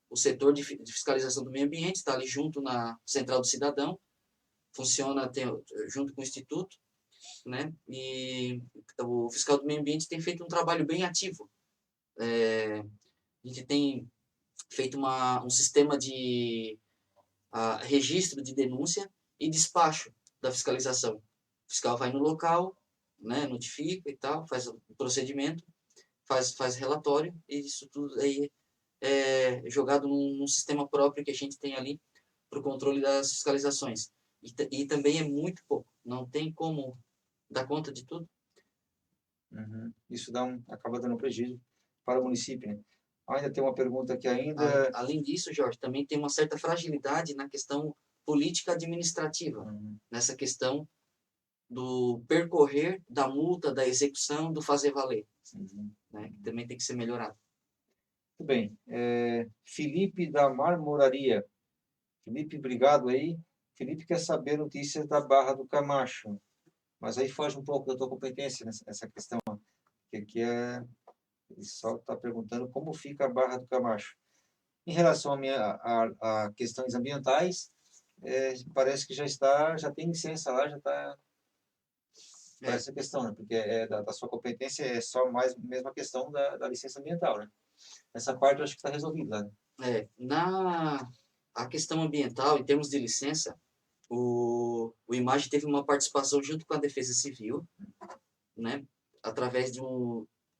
o setor de fiscalização do meio ambiente, está ali junto na Central do Cidadão, funciona junto com o Instituto, né? E o fiscal do meio ambiente tem feito um trabalho bem ativo. A gente tem feito um sistema de registro de denúncia e despacho da fiscalização. O fiscal vai no local, né, notifica e tal, faz o procedimento, faz relatório, e isso tudo aí é jogado num sistema próprio que a gente tem ali para o controle das fiscalizações. E também é muito pouco, não tem como dar conta de tudo. Uhum. Isso acaba dando prejuízo para o município, né? Ainda tem uma pergunta aqui ainda. Além disso, Jorge, também tem uma certa fragilidade na questão política administrativa, Uhum. nessa questão do percorrer da multa, da execução, do fazer valer, Uhum. né? Que também tem que ser melhorado. Muito bem. Felipe da Marmoraria. Felipe, obrigado aí. Felipe quer saber notícias da Barra do Camacho, mas aí foge um pouco da tua competência nessa questão, que ele só está perguntando como fica a Barra do Camacho. Em relação a questões ambientais, parece que já tem licença lá, já está para essa questão, né? Porque da sua competência é só mais mesmo a questão da licença ambiental, né? Essa parte eu acho que está resolvida, né? A questão ambiental, em termos de licença, o IMAGE teve uma participação junto com a Defesa Civil, né, através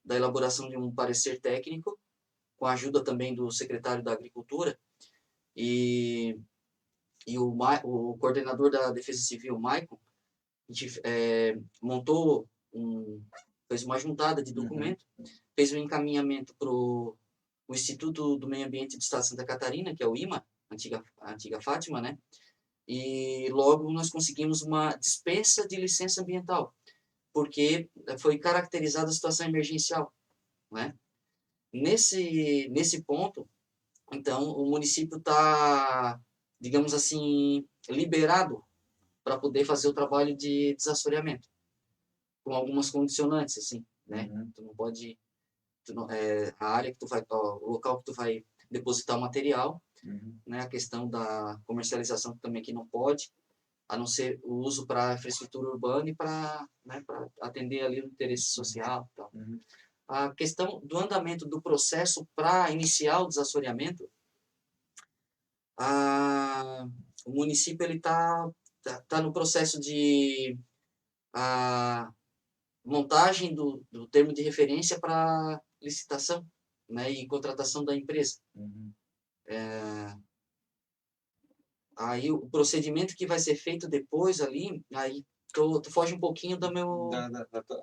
da elaboração de um parecer técnico, com a ajuda também do secretário da Agricultura, e o coordenador da Defesa Civil, Maicon, a gente fez uma juntada de documento, fez um encaminhamento para o Instituto do Meio Ambiente do Estado de Santa Catarina, que é o IMA, a antiga Fátima, né? E logo nós conseguimos uma dispensa de licença ambiental, porque foi caracterizada a situação emergencial, né? Nesse ponto, então, o município está, digamos assim, liberado para poder fazer o trabalho de desassoreamento, com algumas condicionantes, assim, né? Uhum. Tu não pode, a área que o local que tu vai depositar o material, Uhum. né? A questão da comercialização também que não pode, a não ser o uso para infraestrutura urbana e para, né, para atender ali o interesse social e tal. Uhum. A questão do andamento do processo para iniciar o desassoreamento, o município ele tá no processo de montagem do termo de referência para licitação, né, e contratação da empresa. Uhum. Aí o procedimento que vai ser feito depois ali, aí tu foge um pouquinho do meu...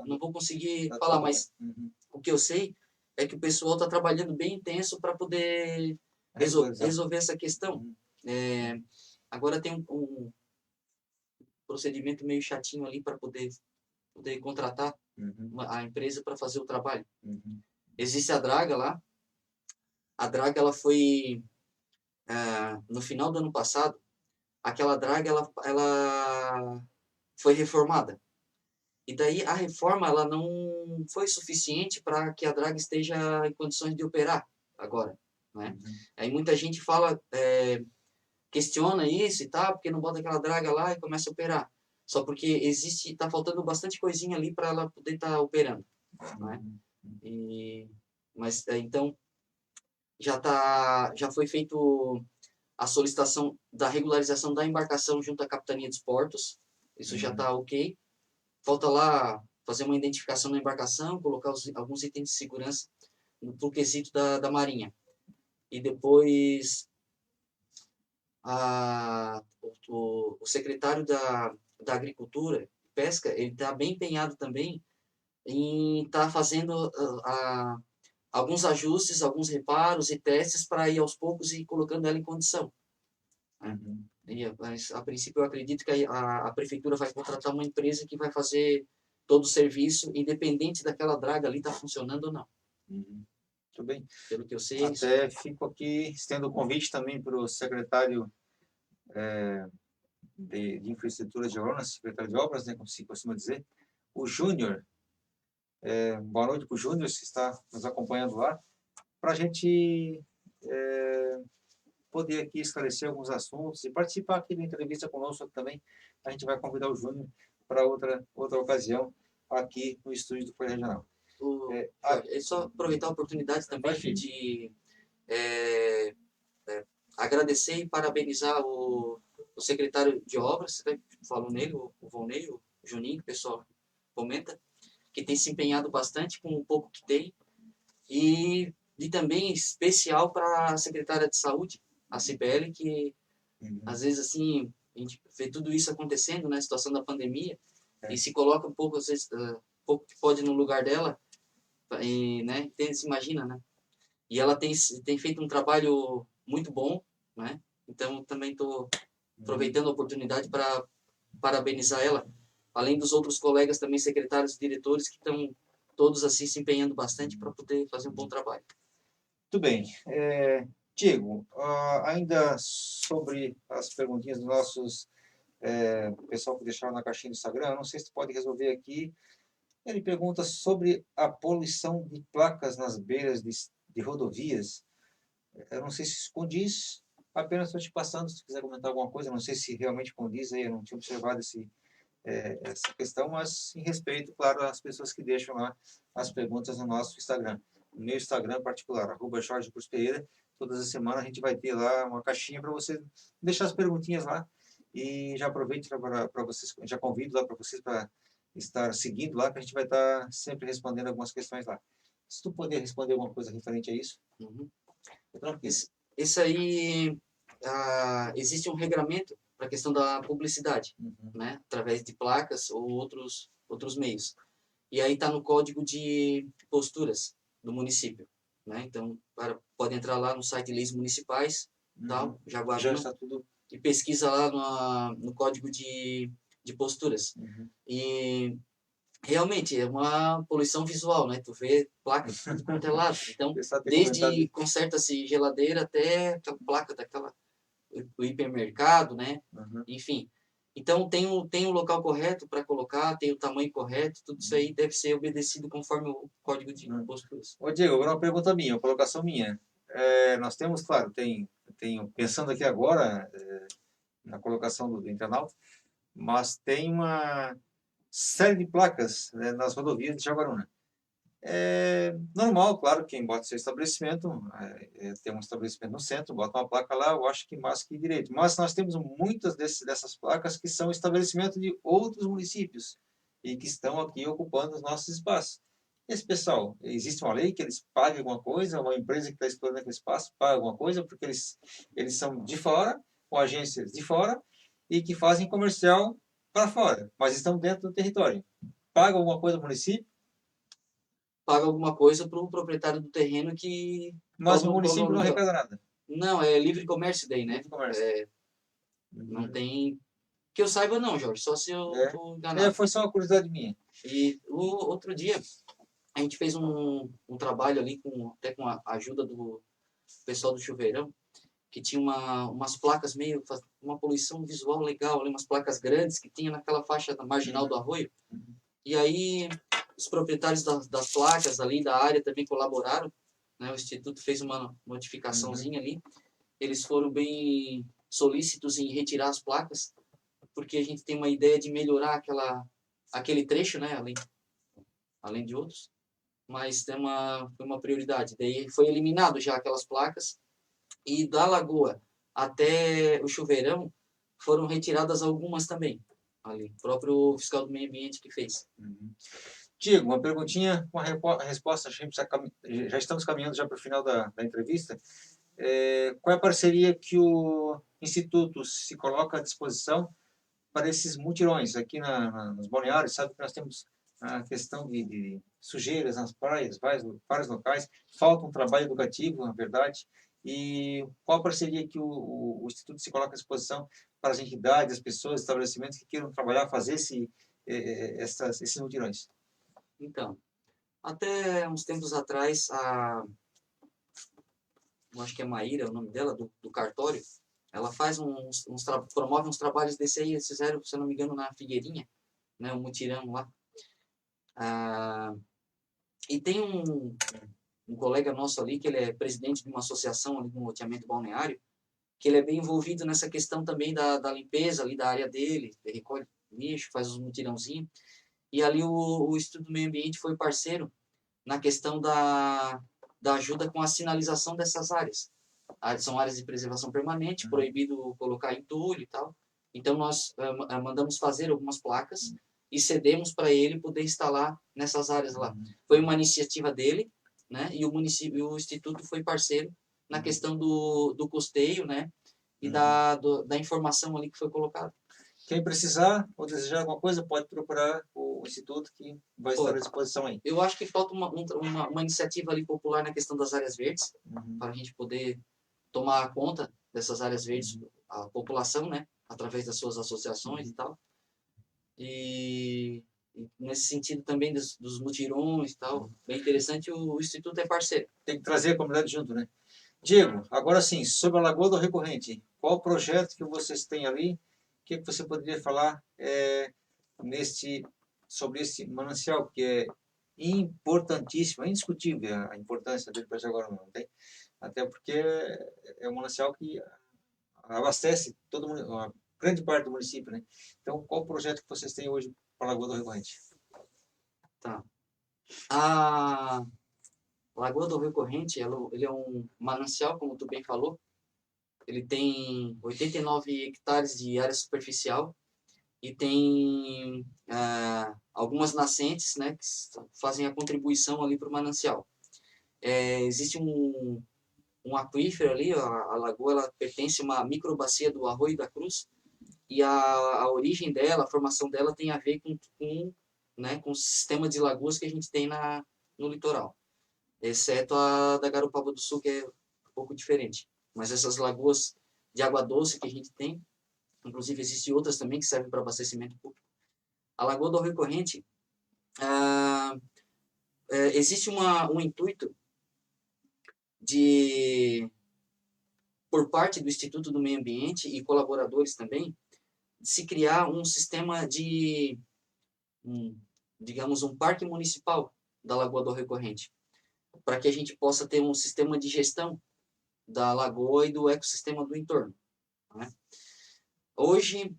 Não vou conseguir falar, mas Uhum. o que eu sei é que o pessoal está trabalhando bem intenso para poder Regularizar. resolver essa questão. Uhum. Agora tem um procedimento meio chatinho ali para poder contratar Uhum. a empresa para fazer o trabalho. Uhum. Existe a draga lá. A draga ela foi no final do ano passado. Aquela draga ela foi reformada. E daí a reforma ela não foi suficiente para que a draga esteja em condições de operar agora, né? Uhum. Aí muita gente fala, questiona isso e tal, porque não bota aquela draga lá e começa a operar. Só porque tá faltando bastante coisinha ali para ela poder estar operando, né? Mas então já foi feito a solicitação da regularização da embarcação junto à Capitania dos Portos. Isso já está ok. Falta lá fazer uma identificação na embarcação, colocar alguns itens de segurança no quesito da Marinha. E depois o secretário da Agricultura, Pesca, ele está bem empenhado também em estar fazendo alguns ajustes, alguns reparos e testes para ir aos poucos e colocando ela em condição. Né? Uhum. E a princípio eu acredito que a prefeitura vai contratar uma empresa que vai fazer todo o serviço, independente daquela draga ali estar funcionando ou não. Uhum. Muito bem. Pelo que eu sei, é isso. Até fico aqui estendo o convite também para o secretário de Infraestrutura de Obras, secretário de Obras, né, como se costuma dizer, o Júnior. Boa noite para o Júnior, que está nos acompanhando lá, para a gente poder aqui esclarecer alguns assuntos e participar aqui da entrevista conosco também. A gente vai convidar o Júnior para outra ocasião aqui no estúdio do Folha Regional. É só aproveitar a oportunidade também de agradecer e parabenizar o secretário de obras, você falou nele, o Volney, o Juninho, que o pessoal comenta, que tem se empenhado bastante com o pouco que tem, e também especial para a secretária de saúde, a Cibele, que às vezes assim, a gente vê tudo isso acontecendo, né, situação da pandemia, e se coloca um pouco, às vezes, pouco que pode no lugar dela, e, né, se imagina, né, e ela tem feito um trabalho muito bom, né, então também estou aproveitando a oportunidade para parabenizar ela, além dos outros colegas também, secretários e diretores, que estão todos assim se empenhando bastante para poder fazer um bom trabalho. Muito bem. Diego, ainda sobre as perguntinhas dos nossos pessoal que deixaram na caixinha do Instagram, não sei se tu pode resolver aqui. Ele pergunta sobre a poluição de placas nas beiras de rodovias. Eu não sei se isso condiz, apenas estou te passando, se tu quiser comentar alguma coisa, não sei se realmente condiz aí, eu não tinha observado essa questão, mas em respeito, claro, às pessoas que deixam lá as perguntas no nosso Instagram. No meu Instagram particular, @jorge_pereira, todas as semanas a gente vai ter lá uma caixinha para você deixar as perguntinhas lá, e já aproveito para vocês, já convido lá para vocês para estar seguindo lá, que a gente vai estar sempre respondendo algumas questões lá. Se tu puder responder alguma coisa referente a isso, Uhum. tranquilo. Isso aí, existe um regramento para a questão da publicidade, Uhum. né, através de placas ou outros meios. E aí está no código de posturas do município, né? Então, pode entrar lá no site Leis Municipais, tal, Já Jaguaruna, está tudo. e pesquisa lá no código de posturas. Uhum. E realmente é uma poluição visual, né? Tu vê placa de tudo quanto é lado. Então, Pessoal tem comentado desde isso. conserta-se geladeira até aquela placa o hipermercado, né? Uhum. Enfim. Então, tem o local correto para colocar, tem o tamanho correto, tudo isso aí deve ser obedecido conforme o código de posturas. Ô Diego, agora uma pergunta minha, uma colocação minha. Nós temos, claro, tenho pensando aqui agora na colocação do internauta, mas tem uma série de placas, né, nas rodovias de Jaguaruna. É normal, claro, quem bota seu estabelecimento, tem um estabelecimento no centro, bota uma placa lá, eu acho que mais que direito. Mas nós temos muitas dessas placas que são estabelecimentos de outros municípios e que estão aqui ocupando os nossos espaços. Esse pessoal, existe uma lei que eles paguem alguma coisa, uma empresa que está explorando aquele espaço paga alguma coisa, porque eles são de fora, com agências de fora, e que fazem comercial para fora, mas estão dentro do território. Paga alguma coisa ao município, Paga alguma coisa para o proprietário do terreno mas o município não arrecada nada. Não, é livre comércio daí, né? Livre comércio. Não tem... Que eu saiba não, Jorge, só se eu estou enganado. Foi só uma curiosidade minha. E o outro dia, a gente fez um trabalho ali, até com a ajuda do pessoal do Chuveirão, que tinha umas placas meio, uma poluição visual legal, ali, umas placas grandes que tinha naquela faixa da marginal do arroio. E aí, os proprietários das placas ali da área também colaboraram, né? O Instituto fez uma notificaçãozinha ali. Eles foram bem solícitos em retirar as placas, porque a gente tem uma ideia de melhorar aquele trecho, né? Além de outros. Mas foi uma prioridade. Daí foi eliminado já aquelas placas. E da Lagoa até o Chuveirão foram retiradas algumas também. Ali, o próprio fiscal do meio ambiente que fez. Diego, uma perguntinha com a resposta, já estamos caminhando já para o final da entrevista. Qual é a parceria que o Instituto se coloca à disposição para esses mutirões. Aqui nos balneários, sabe que nós temos a questão de sujeiras nas praias, vários locais, falta um trabalho educativo, na verdade, e qual a parceria que o Instituto se coloca à disposição para as entidades, as pessoas, estabelecimentos que queiram trabalhar, fazer esses mutirões? Então, até uns tempos atrás, eu acho que é Maíra, o nome dela, do cartório, ela faz promove uns trabalhos desse aí, eles fizeram, se eu não me engano, na Figueirinha, né, um mutirão lá. E tem um colega nosso ali, que ele é presidente de uma associação ali no loteamento balneário, que ele é bem envolvido nessa questão também da limpeza ali da área dele, ele recolhe lixo, faz os mutirãozinhos. E ali o Instituto do Meio Ambiente foi parceiro na questão da ajuda com a sinalização dessas áreas. São áreas de preservação permanente, proibido colocar entulho e tal. Então, nós mandamos fazer algumas placas e cedemos para ele poder instalar nessas áreas lá. Foi uma iniciativa dele, né? E o município, o Instituto foi parceiro na questão do custeio, né? E da informação ali que foi colocada. Quem precisar ou desejar alguma coisa, pode procurar o Instituto, que vai estar à disposição aí. Eu acho que falta uma iniciativa ali popular na questão das áreas verdes, para a gente poder tomar conta dessas áreas verdes, a população, né? Através das suas associações e tal. E nesse sentido também dos mutirões e tal, bem interessante, o Instituto é parceiro. Tem que trazer a comunidade junto, né? Diego, agora sim, sobre a Lagoa do Recorrente, qual o projeto que vocês têm ali? O que você poderia falar sobre esse manancial, que é importantíssimo, é indiscutível a importância dele para Jaguarão, não tem? Até porque é um manancial que abastece uma grande parte do município, né? Então, qual o projeto que vocês têm hoje para a Lagoa do Recorrente? Tá. A Lagoa do Recorrente, ele é um manancial, como tu bem falou. Ele tem 89 hectares de área superficial e tem algumas nascentes, né, que fazem a contribuição ali para o manancial. Existe um aquífero ali, a lagoa, ela pertence a uma microbacia do Arroio da Cruz, e a origem dela, a formação dela tem a ver com o sistema de lagoas que a gente tem no litoral, exceto a da Garopaba do Sul, que é um pouco diferente. Mas essas lagoas de água doce que a gente tem, inclusive existem outras também que servem para abastecimento público. A Lagoa do Recorrente, existe um intuito por parte do Instituto do Meio Ambiente e colaboradores também, de se criar um sistema digamos, um parque municipal da Lagoa do Recorrente, para que a gente possa ter um sistema de gestão da lagoa e do ecossistema do entorno, né? Hoje,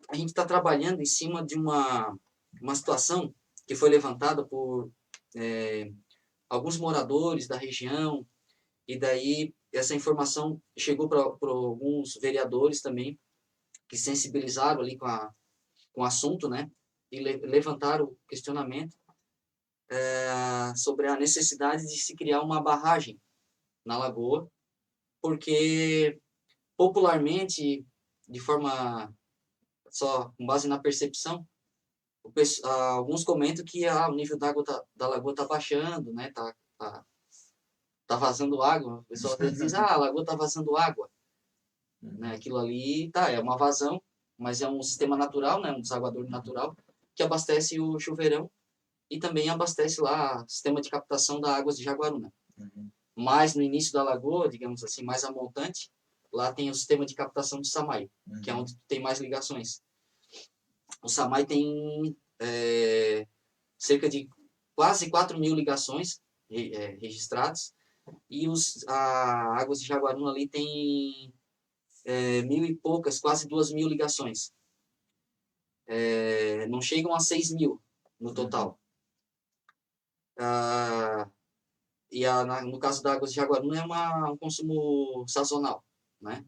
a gente está trabalhando em cima de uma situação que foi levantada por alguns moradores da região, e daí essa informação chegou para alguns vereadores também, que sensibilizaram ali com o assunto, né? E levantaram o questionamento sobre a necessidade de se criar uma barragem na lagoa, porque popularmente, de forma só com base na percepção, alguns comentam que o nível da lagoa está baixando, né? Tá vazando água. O pessoal às vezes diz, a lagoa está vazando água. Né? Aquilo ali é uma vazão, mas é um sistema natural, né? Um desaguador natural, que abastece o chuveirão e também abastece lá o sistema de captação da água de Jaguaruna. Mas no início da lagoa, digamos assim, mais a montante, lá tem o sistema de captação do Samai, que é onde tem mais ligações. O Samai tem cerca de quase 4.000 ligações registradas, e a Águas de Jaguaruna ali tem 1.000 e poucas, quase 2.000 ligações. Não chegam a 6.000 no total. E no caso da Águas de Jaguaruna é um consumo sazonal, né?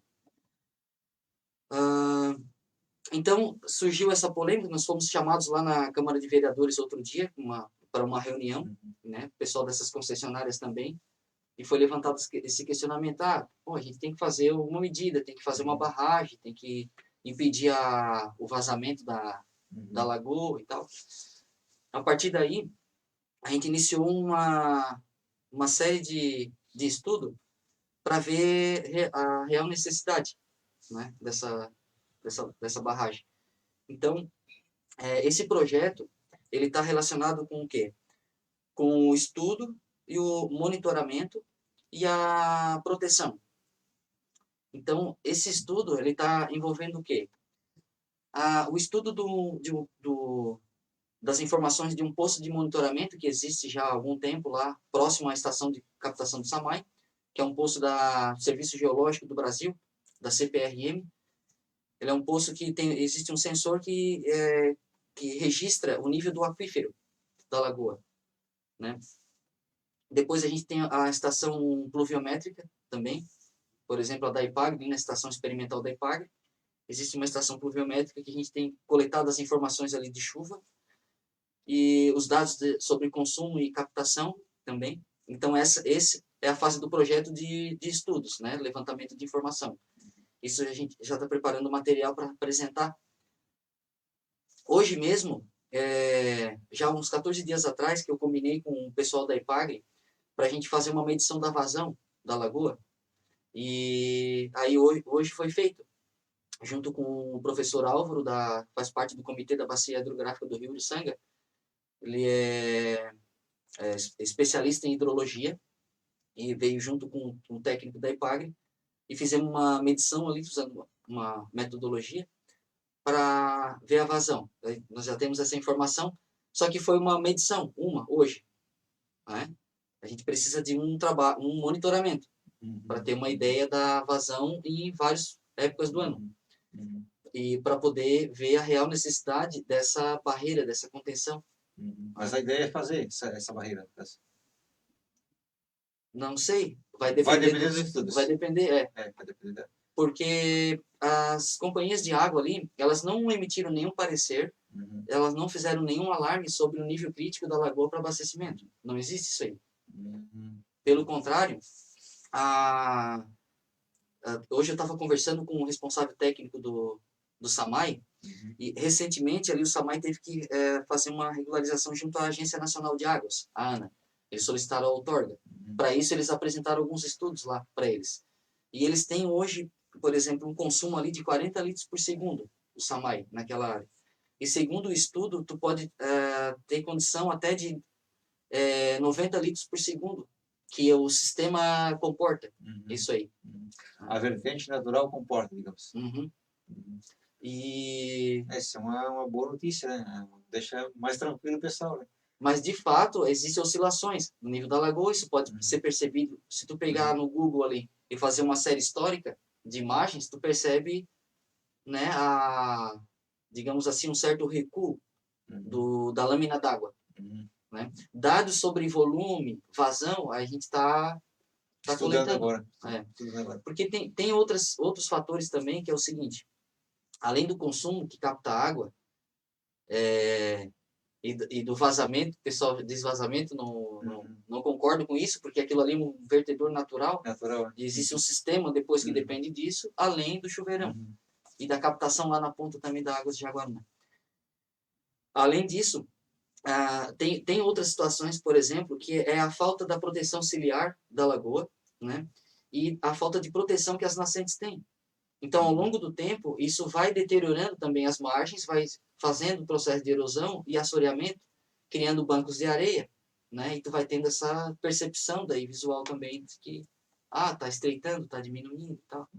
Então, surgiu essa polêmica, nós fomos chamados lá na Câmara de Vereadores outro dia, para uma reunião, né? O pessoal dessas concessionárias também, e foi levantado esse questionamento, a gente tem que fazer uma medida, tem que fazer uma barragem, tem que impedir o vazamento da lagoa e tal. A partir daí, a gente iniciou uma série de estudo para ver a real necessidade, né, dessa barragem. Então, esse projeto ele está relacionado com o quê? Com o estudo e o monitoramento e a proteção. Então, esse estudo ele está envolvendo o quê? O estudo das informações de um posto de monitoramento que existe já há algum tempo lá, próximo à estação de captação do Samai, que é um posto do Serviço Geológico do Brasil, da CPRM. Ele é um posto que existe um sensor que registra o nível do aquífero da lagoa, né? Depois a gente tem a estação pluviométrica também, por exemplo, a da IPAGRE, na estação experimental da IPAGRE. Existe uma estação pluviométrica que a gente tem coletado as informações ali de chuva e os dados sobre consumo e captação também. Então, essa é a fase do projeto de estudos, né? Levantamento de informação. Isso a gente já está preparando o material para apresentar. Hoje mesmo, já uns 14 dias atrás, que eu combinei com o pessoal da IPAGRE para a gente fazer uma medição da vazão da lagoa. E aí hoje foi feito, junto com o professor Álvaro, faz parte do Comitê da Bacia Hidrográfica do Rio Uruçanga. Ele é especialista em hidrologia e veio junto com um técnico da IPAGRE e fizemos uma medição ali, usando uma metodologia, para ver a vazão. Nós já temos essa informação, só que foi uma medição, hoje. Né? A gente precisa de um monitoramento para ter uma ideia da vazão em várias épocas do ano. E para poder ver a real necessidade dessa barreira, dessa contenção. Mas a ideia é fazer essa barreira. Não sei. Vai depender dos estudos. Vai depender, vai depender. Porque as companhias de água ali, elas não emitiram nenhum parecer, elas não fizeram nenhum alarme sobre o nível crítico da lagoa para abastecimento. Não existe isso aí. Pelo contrário, hoje eu estava conversando com o responsável técnico do Samai, e recentemente ali o Samai teve que fazer uma regularização junto à Agência Nacional de Águas, a ANA. Eles solicitaram a outorga. Para isso, eles apresentaram alguns estudos lá para eles. E eles têm hoje, por exemplo, um consumo ali de 40 litros por segundo, o Samai, naquela área. E segundo o estudo, tu pode ter condição até de 90 litros por segundo, que o sistema comporta isso aí. A vertente natural comporta, digamos. E... Essa é uma boa notícia, né? Deixa mais tranquilo o pessoal, né? Mas, de fato, existem oscilações no nível da lagoa. Isso pode ser percebido. Se tu pegar no Google ali e fazer uma série histórica de imagens, tu percebe, né, digamos assim, um certo recuo da lâmina d'água. Né? Dados sobre volume, vazão, a gente está coletando agora. Porque tem outros fatores também, que é o seguinte: além do consumo que capta água, e do vazamento, pessoal diz vazamento, não concordo com isso, porque aquilo ali é um vertedor natural. E existe um sistema depois que depende disso, além do chuveirão. E da captação lá na ponta também da água de Jaguaruna. Além disso, tem outras situações, por exemplo, que é a falta da proteção ciliar da lagoa, né? E a falta de proteção que as nascentes têm. Então, ao longo do tempo, isso vai deteriorando também as margens, vai fazendo o processo de erosão e assoreamento, criando bancos de areia, né? E tu vai tendo essa percepção daí visual também de que tá estreitando, tá diminuindo e tal.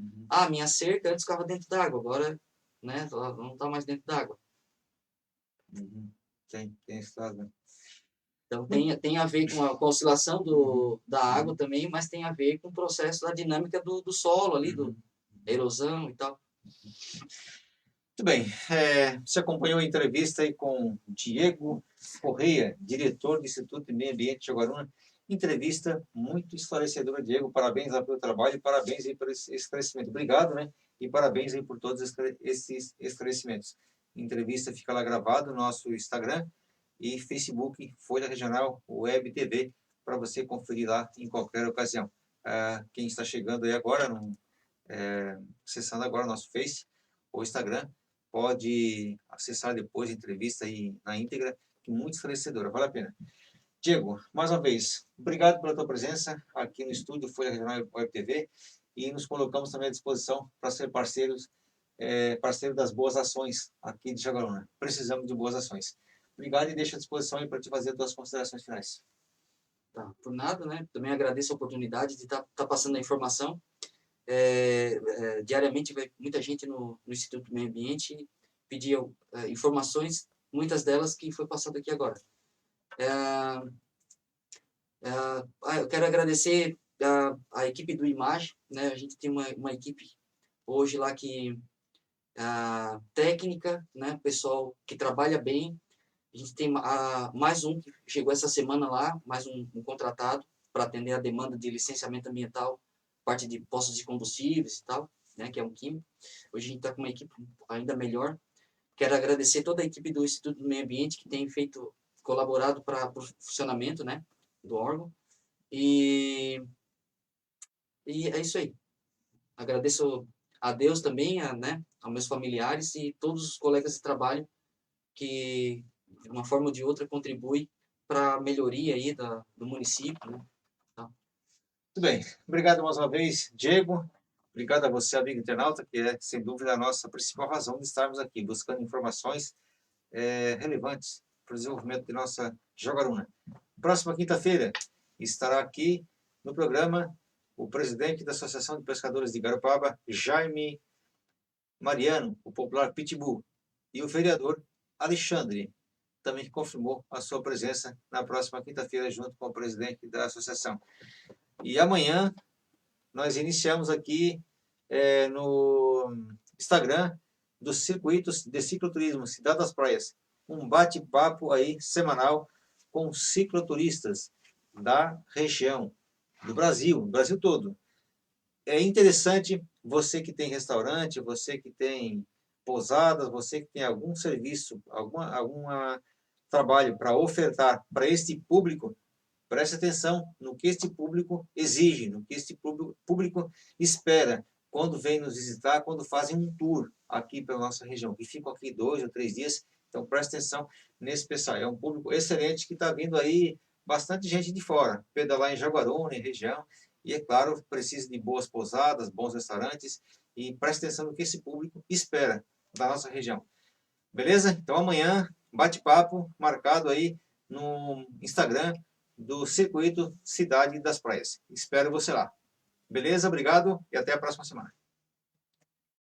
Minha cerca antes ficava dentro d'água, agora, né, ela não está mais dentro d'água. Tem esse lado, né? Então, tem a ver com a oscilação da água também, mas tem a ver com o processo da dinâmica do solo ali, da erosão e tal. Muito bem. Você acompanhou a entrevista aí com Diego Correia, diretor do Instituto de Meio Ambiente de Jaguaruna. Entrevista muito esclarecedora, Diego. Parabéns lá pelo trabalho, parabéns aí por esse esclarecimento. Obrigado, né? E parabéns aí por todos esses esclarecimentos. A entrevista fica lá gravada no nosso Instagram e Facebook, Folha Regional, Web TV, para você conferir lá em qualquer ocasião. Quem está chegando aí agora, acessando agora o nosso Face, o Instagram, pode acessar depois a entrevista aí na íntegra, que é muito esclarecedora, vale a pena. Diego, mais uma vez, obrigado pela tua presença aqui no estúdio Folha Regional Web TV, e nos colocamos também à disposição para ser parceiro das boas ações aqui de Jaguaruna. Precisamos de boas ações. Obrigado e deixo à disposição aí para te fazer as tuas considerações finais. Tá, por nada, né? Também agradeço a oportunidade de estar passando a informação. Diariamente vai muita gente no Instituto do Meio Ambiente pedir informações, muitas delas que foi passado aqui agora. Eu quero agradecer a equipe do Imagem, né? A gente tem uma equipe hoje lá que técnica, né? Pessoal que trabalha bem. A gente tem mais um que chegou essa semana lá, mais um contratado para atender a demanda de licenciamento ambiental, parte de postos de combustíveis e tal, né, que é um químico. Hoje a gente está com uma equipe ainda melhor. Quero agradecer toda a equipe do Instituto do Meio Ambiente que tem colaborado para o funcionamento, né, do órgão. E é isso aí. Agradeço a Deus também, né, aos meus familiares e todos os colegas de trabalho que, de uma forma ou de outra, contribui para a melhoria aí do município, né? Tá. Muito bem. Obrigado mais uma vez, Diego. Obrigado a você, amigo internauta, que é, sem dúvida, a nossa principal razão de estarmos aqui, buscando informações relevantes para o desenvolvimento de nossa Jaguaruna. Próxima quinta-feira estará aqui no programa o presidente da Associação de Pescadores de Garopaba, Jaime Mariano, o popular Pitbull, e o vereador Alexandre, também confirmou a sua presença na próxima quinta-feira junto com o presidente da associação. E amanhã nós iniciamos aqui no Instagram dos circuitos de cicloturismo Cidade das Praias, um bate-papo aí semanal com cicloturistas da região, do Brasil todo. É interessante, você que tem restaurante, você que tem pousadas, você que tem algum serviço, alguma trabalho para ofertar para este público, preste atenção no que este público exige, no que este público espera quando vem nos visitar, quando fazem um tour aqui pela nossa região, que ficam aqui 2 ou 3 dias. Então preste atenção nesse pessoal. É um público excelente que está vindo aí bastante gente de fora, pedalar em Jaguaruna, em região, e é claro, precisa de boas pousadas, bons restaurantes, e preste atenção no que esse público espera da nossa região. Beleza? Então amanhã, bate-papo marcado aí no Instagram do Circuito Cidade das Praias. Espero você lá. Beleza? Obrigado e até a próxima semana.